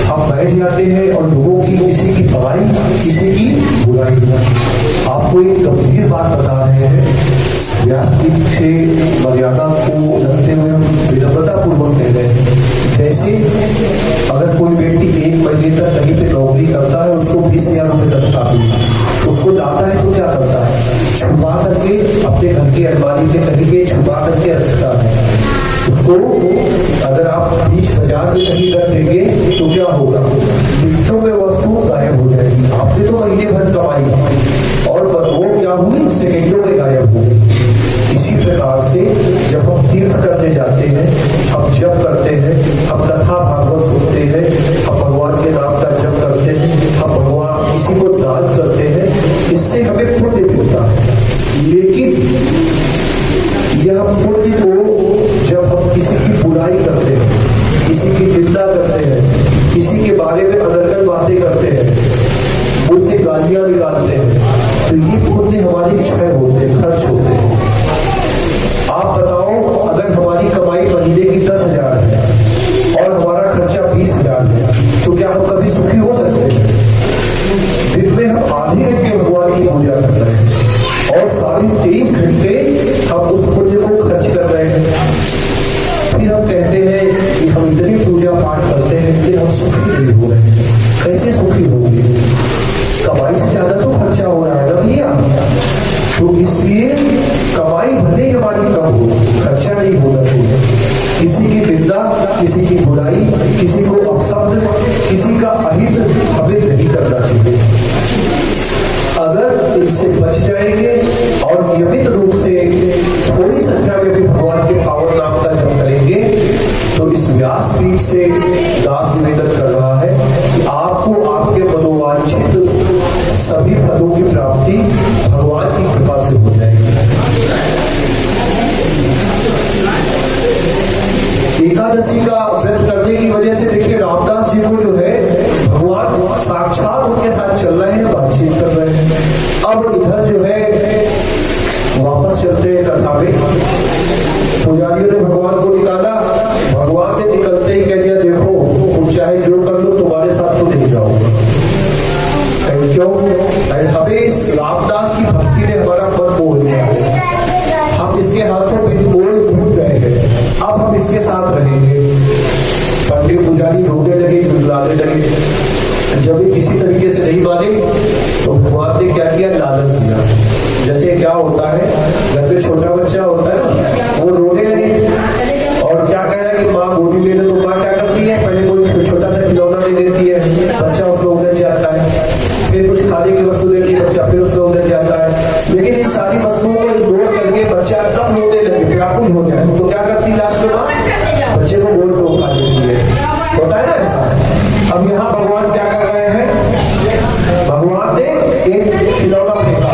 हम बैठ जाते हैं और लोगों की किसी की भलाई किसी की बुराई। आपको एक गंभीर बात बता रहे हैं, व्यासपीठ से मर्यादा को रखते हुए हम विनम्रता पूर्वक कह रहे हैं। जैसे अगर कोई व्यक्ति 1 महीने तक कहीं पे नौकरी करता है, उसको 20,000 रुपये तनख्वाह मिली, उसको जाता है तो क्या करता है, छुपा करके अपने घर की अलमारी के कहीं पे छुपा करके रखता है। उसको अगर आप 20,000 में कहीं कर देंगे तो क्या होगा, मिनटों में वस्तु गायब हो जाएगी। आपने तो महीने भर कमाई और वो क्या हुई, सेकेंडों में गायब हो गई। इसी प्रकार से जब हम तीर्थ करने जाते हैं, हम जप करते हैं, हम कथा भागवत सुनते हैं, हम भगवान के नाम का जप करते हैं, हम भगवान किसी को दान करते हैं, इससे हमें पुण्य मिलता है। लेकिन यह पुण्य को जब हम किसी की बुराई करते हैं, किसी की निंदा करते हैं, किसी के बारे में अनर्गल बातें करते हैं, उसे गालियां निकालते हैं, तो ये पुण्य हमारी क्षय होते हैं, खर्च होते हैं। आप बताओ अगर हमारी कमाई महीने की 10,000 है और हमारा खर्चा 20,000 है तो क्या हम कभी सुखी हो सकते हैं? दिन में हम आधे घंटे भगवान की पूजा कर रहे हैं और 23.5 घंटे हम उस पुण्य को खर्च कर रहे हैं। फिर हम कहते हैं कि हम इतनी पूजा पाठ करते हैं फिर हम सुखी नहीं हो रहे हैं। कैसे सुखी होंगे? कमाई से ज्यादा तो खर्चा हो रहा है ना भैया। तो इसलिए कमाई भले हमारी कम हो, खर्चा नहीं होना चाहिए। किसी की निंदा, किसी की बुराई, किसी को अपशब्द, किसी का अहित हमें नहीं करना चाहिए। अगर इससे बच जाएंगे और नियमित रूप से थोड़ी संख्या में भी भगवान के पावन नाम का जप करेंगे तो इस व्यासपीठ से दास निवेदन कर रहा है कि आपको आपके मनोवांछित सभी फलों की प्राप्ति भगवान की कृपा से हो जाएगी। एकादशी का व्रत करने की वजह से देखिए रामदास जी को जो है भगवान साक्षात उनके साथ चल रहे हैं, बातचीत कर रहे हैं। अब इधर जो है वापस चलते हैं कथा में। पुजारियों ने भगवान को निकाला, भगवान ने निकलते ही कह दिया देखो तुम चाहे जो कर लो तुम्हारे साथ तो नहीं जाऊंगा। क्यों? हमें इस रामदास की भक्ति ने हमारा मन मोह लिया है, हम इसके हाथों में भूल गए हैं, अब हम इसके साथ रहेंगे। पंडित पुजारी रोने लगे, गुदगुलाने लगे। जब ये किसी तरीके से नहीं माने तो भगवान ने क्या किया, लालच दिया। जैसे क्या होता है, घर पे छोटा बच्चा होता है वो रोने लगे और क्या कह रहा है कि माँ गोदी ले लो, तो माँ क्या करती है, पहले कोई छोटा सा खिलौना ले देती है, बच्चा उसमें उलझ जाता है, फिर कुछ खाने की वस्तु देती है, बच्चा फिर उसमें उलझ जाता है। लेकिन इन सारी वस्तुओं को इग्नोर करके बच्चा एकदम रोने लगे, व्याकुल हो जाए तो क्या करती है लास्ट में माँ, बच्चे को बोल के उठा देती है। होता है ना ऐसा। अब यहाँ भगवान क्या कर रहे हैं, भगवान ने एक खिलौना फेंका,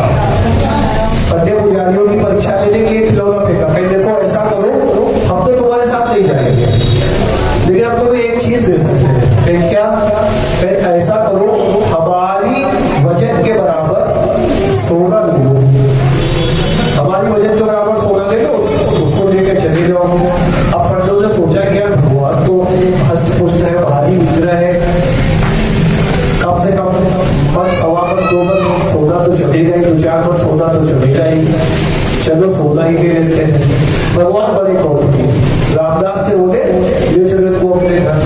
पंडित पुजारियों की परीक्षा लेने के लिए खिलौना फेंका, कहीं देखो ऐसा करो हम तो तुम्हारे साथ नहीं जाएंगे, लेकिन हम तुम्हें एक चीज दे सकते हैं। फिर क्या, फिर ऐसा करो हमारी वजन के बराबर सोना ले लो, हमारी वजन के बराबर सोना ले लो, उसको लेकर चले जाओ। अब पंडितों ने सोचा क्या, भगवान तो हस्त पुष्ट है, भारी विग्रह है, कम से कम मन 1.25 मन 2 मन सोना तो चलेगा ही, 2-4 मन सोना तो चलेगा ही, चलो सोना ही ले लेते हैं। भगवान बड़े कौतुकी, रामदास से बोले ले चलो इनको अपने घर।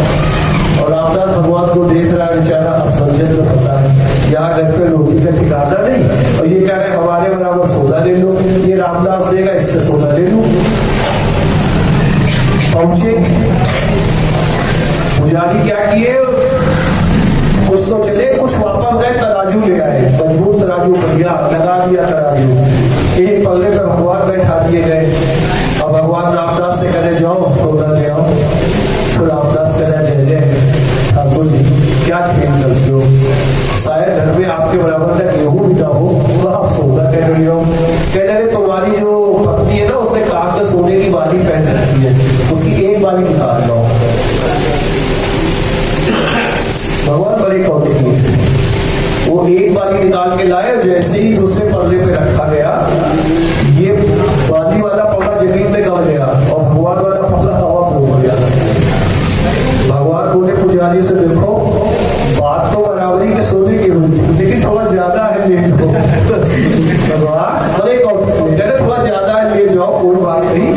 और रामदास भगवान को देख रहा है, बेचारा असमंजस में फंसा है, यहाँ घर पे रोटी का ठिकाना नहीं और ये कह रहे हमारे बराबर सोना ले लो, ये रामदास देगा इससे सोना ले लो। पहुंचे पुजारी क्या किए, उस तो चले, कुछ वापस गए, तराजू ले आए, मजबूत तराजू, बढ़िया लगा दिया तराजू, एक पल्ले पे भगवान बैठा दिए गए। अब भगवान रामदास से कहे जाओ सौदा ले आओ, तो रामदास कहे जय जय ठाकुर जी क्या खेल करते हो, शायद घर में आपके बराबर का गेहूं भी ना हो, वह आप सौदा कह रही हो। कह रहे तुम्हारी जो पत्नी है ना, उसने कान में सोने की बाली पहन रखी है, उसकी एक बाली निकाल लो। भगवान बड़े कौतुक में वो एक बाली निकाल के लाए, जैसे ही दूसरे पल्ले पे रखा गया, ये बाली वाला पल्ला जमीन में गड़ गया और भगवान वाला पल्ला हवा में उड़ गया। भगवान बोले पुजारी से, देखो बात तो बराबरी के सोने की हुई, लेकिन थोड़ा ज्यादा है, ले लो। भगवान बड़े कौतुक में कहते थोड़ा ज्यादा है, ले जाओ, कोई बात नहीं,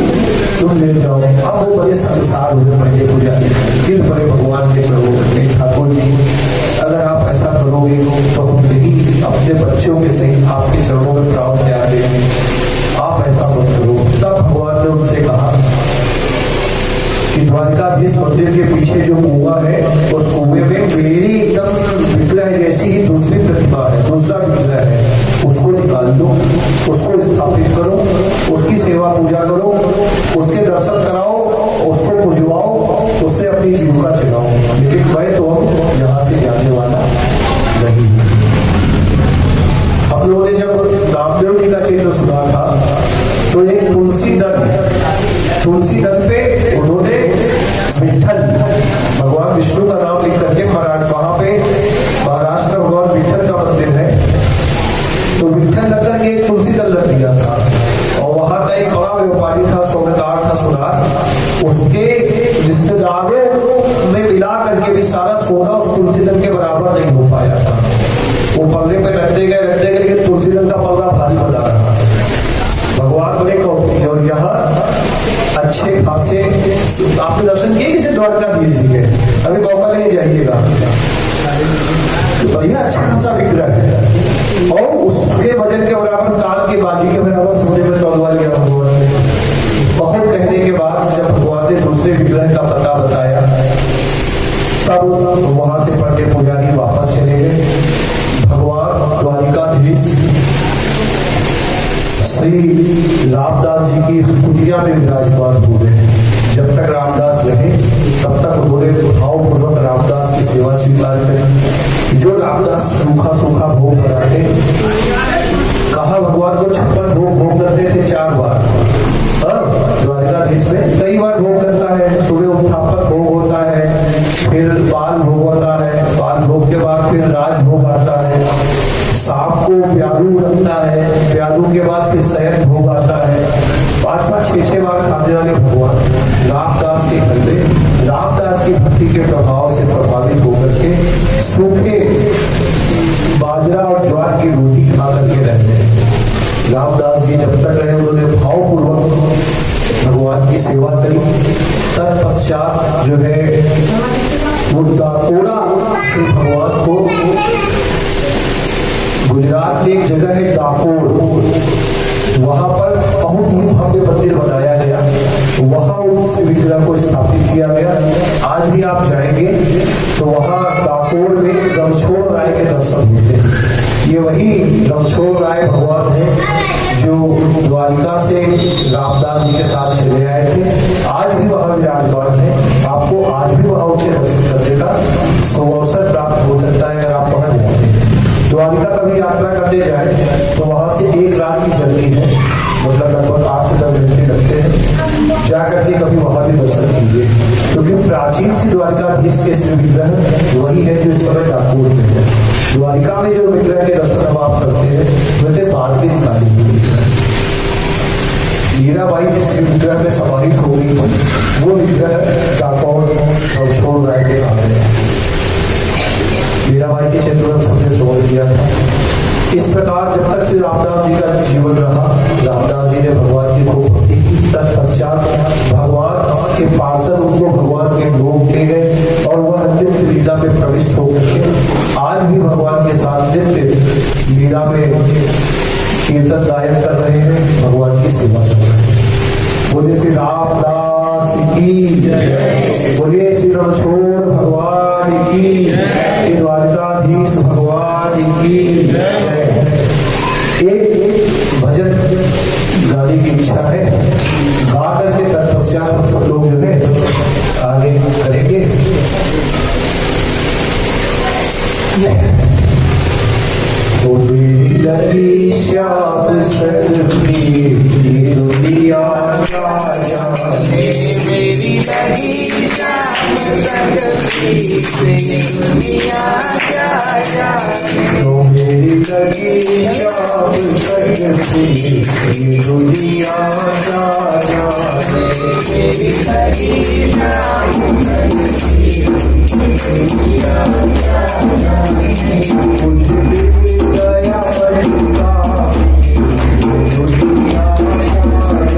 तुम ले जाओ। अब वो बड़े संसार हुए पहले पुजारी, फिर बड़े भगवान के चरणों में, ठाकुर जी अगर आप ऐसा करोगे तो हम नहीं अपने बच्चों के सही आपके चरणों में प्राण त्याग देंगे, आप ऐसा मत करो। तब भगवान ने उनसे कहा कि द्वारिकाधीश मंदिर के पीछे जो कुआं है, उस कुएं में मेरी एकदम विग्रह जैसी ही दूसरी प्रतिमा है, दूसरा विग्रह है, उसको निकाल दो, उसको स्थापित करो, उसकी सेवा पूजा करो, उसके दर्शन कराओ, उसको पुजवाओ, उससे अपनी जीविका चलाओ, लेकिन मैं तो यहाँ से जाने वाला नहीं। हम लोगों ने जब रामदेव जी का चित्र सुना था, तो एक तुलसी दल पे उन्होंने विठल, भगवान विष्णु का नाम लिख करके वहां पे महाराष्ट्र में भगवान विठल का मंदिर है, तो विठल लग करके एक तुलसी दल रख दिया था, और वहां का एक बड़ा व्यापारी था, सोनेदार था, सुनार, उसके रिश्तेदारों में मिला करके भी सारा सोना उस तुलसी दल के बराबर नहीं हो पाया था। वो पल्ले पे रखते गए, लेकिन तुलसी दल का पल्ला भारी बना रहा। भगवान बड़े कौतुक, और यहाँ अच्छे खासे आपने दर्शन किए किसी द्वारकाधीश जी के, अभी मौका नहीं जाइएगा, तो बढ़िया अच्छा खासा विग्रह है, और उसके वजन के बराबर, कान की बाली के बराबर सोने में तौलवा लिया भगवान ने। बहुत कहने के बाद जब भगवान ने दूसरे विग्रह का पता बताया, तब वहां से पढ़ के पुजारी वापस चले गए। भगवान द्वारिकाधीश श्री रामदास जी की कुटिया में विराजमान हुए। जब तक रामदास रहे तब तक उन्होंने भावपूर्वक रामदास की सेवा स्वीकार करी। जो रामदास सूखा सूखा भोग बनाते, कहा भगवान को 56 भोग करते थे 4 बार। द्वारिकाधीश में कई बार भोग करता है, सुबह उत्थापक भोग होता है, फिर बाल भोग होता है, बाल भोग के बाद फिर राज भोग आता है, सांप को प्यारू रखता है, प्यारू के बाद फिर शहद भोग आता है। 5-5, 6-6 बार खाने वाले भगवान रामदास के घर में रामदास की भक्ति के प्रभाव से प्रभावित होकर के सूखे बाजरा और ज्वार की रोटी खा करके रहते हैं। रामदास जी जब तक रहे उन्होंने भावपूर्वक भगवान की सेवा करी। तत्पश्चात जो है वो डाकोरा से भगवान को, गुजरात में एक जगह है डाकोर, वहां पर बहुत ही भव्य मंदिर बनाया गया, वहां उस विग्रह को स्थापित किया गया। आज भी आप जाएंगे तो वहां डाकोर में गमछोड़ राय के दर्शन होते हैं। ये वही गमछोड़ राय भगवान है जो द्वारिका से रामदास जी के साथ चले आए थे, आज भी वहां विराजमान है। आपको आज भी वहां उनके दर्शन करने का अवसर प्राप्त हो सकता है अगर आप वहां जाते हैं। द्वारिका कभी यात्रा करते जाए तो वहां से 1 रात की जर्नी है, मतलब लगभग 8 से 10 घंटे लगते हैं। जाकर के कभी वहां भी दर्शन कीजिए, क्योंकि प्राचीन सी द्वारिकाधीश के श्री विग्रह वही है जो इस समय डाकोर में है। द्वारिका में जो विग्रह के दर्शन हम आप करते हैं वैसे बाद में निकाली हुई है। मीराबाई जिस विग्रह में समाहित हो गई वो विग्रह डाकोर गमछोड़ राय के नाम है। मीराबाई के क्षेत्र में सबने सोच किया था। इस प्रकार जब तक श्री रामदास जी का जीवन रहा, रामदास जी ने भगवान की खूब भक्ति की। तत्पश्चात भगवान के पार्षद उनको भगवान के लोक ले गए और वह नित्य लीला में प्रविष्ट हो गए। आज भी भगवान के साथ नित्य लीला में कीर्तन गायन कर रहे हैं, भगवान की सेवा कर रहे हैं। बोले श्री रामदास की जय, बोले श्री रणछोड़ भगवान की, श्री द्वारिका द्वारकाधीश भगवान की जय। एक भजन गाने की इच्छा है, गा करके तत्पश्चात हम सब लोग जो है आगे करेंगे। तो मेरी लगी श्याम सतपी दुनिया मेरी लगी श्याम सतपी दुनिया क्या जाने। तो मेरी लगी श्याम सतपी दुनिया क्या जाने। मेरी लगी श्याम सतपी दुनिया क्या जाने। कुछ दिन गया बलिका दुनिया क्या जाने।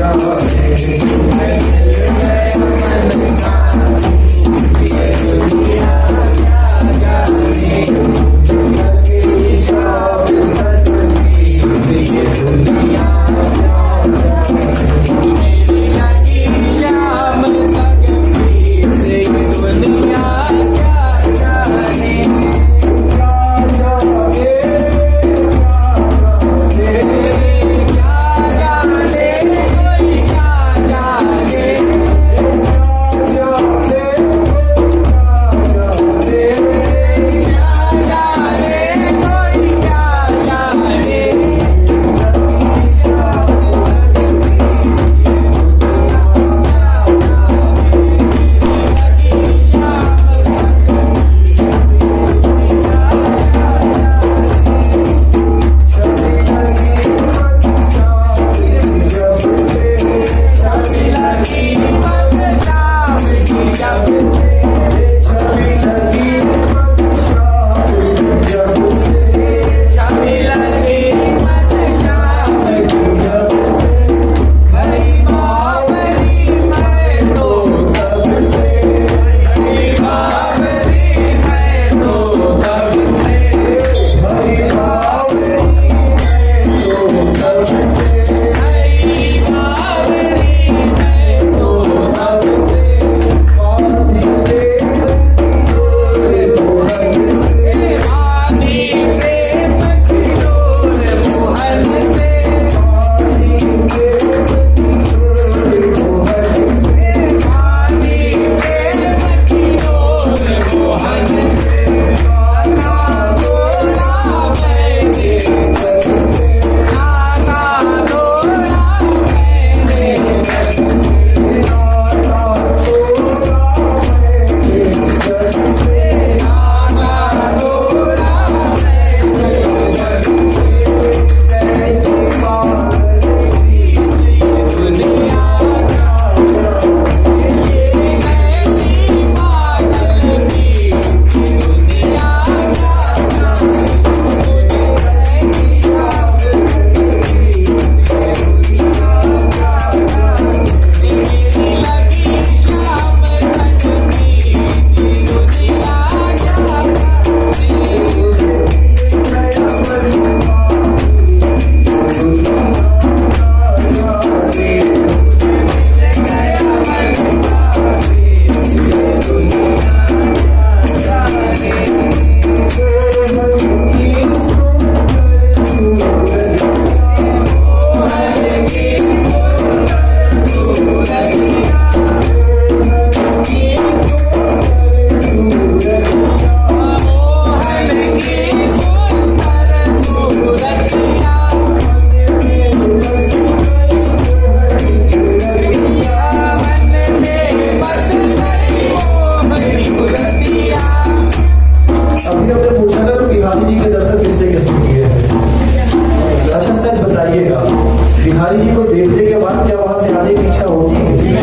बिहारी जी को देखने के बाद क्या वहां से आने की इच्छा होती है किसी को?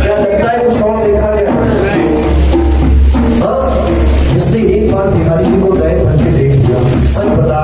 क्या लगता है कुछ और देखा गया? हाँ, जिसने एक बार बिहारी जी को नए भर के देख लिया, सच बता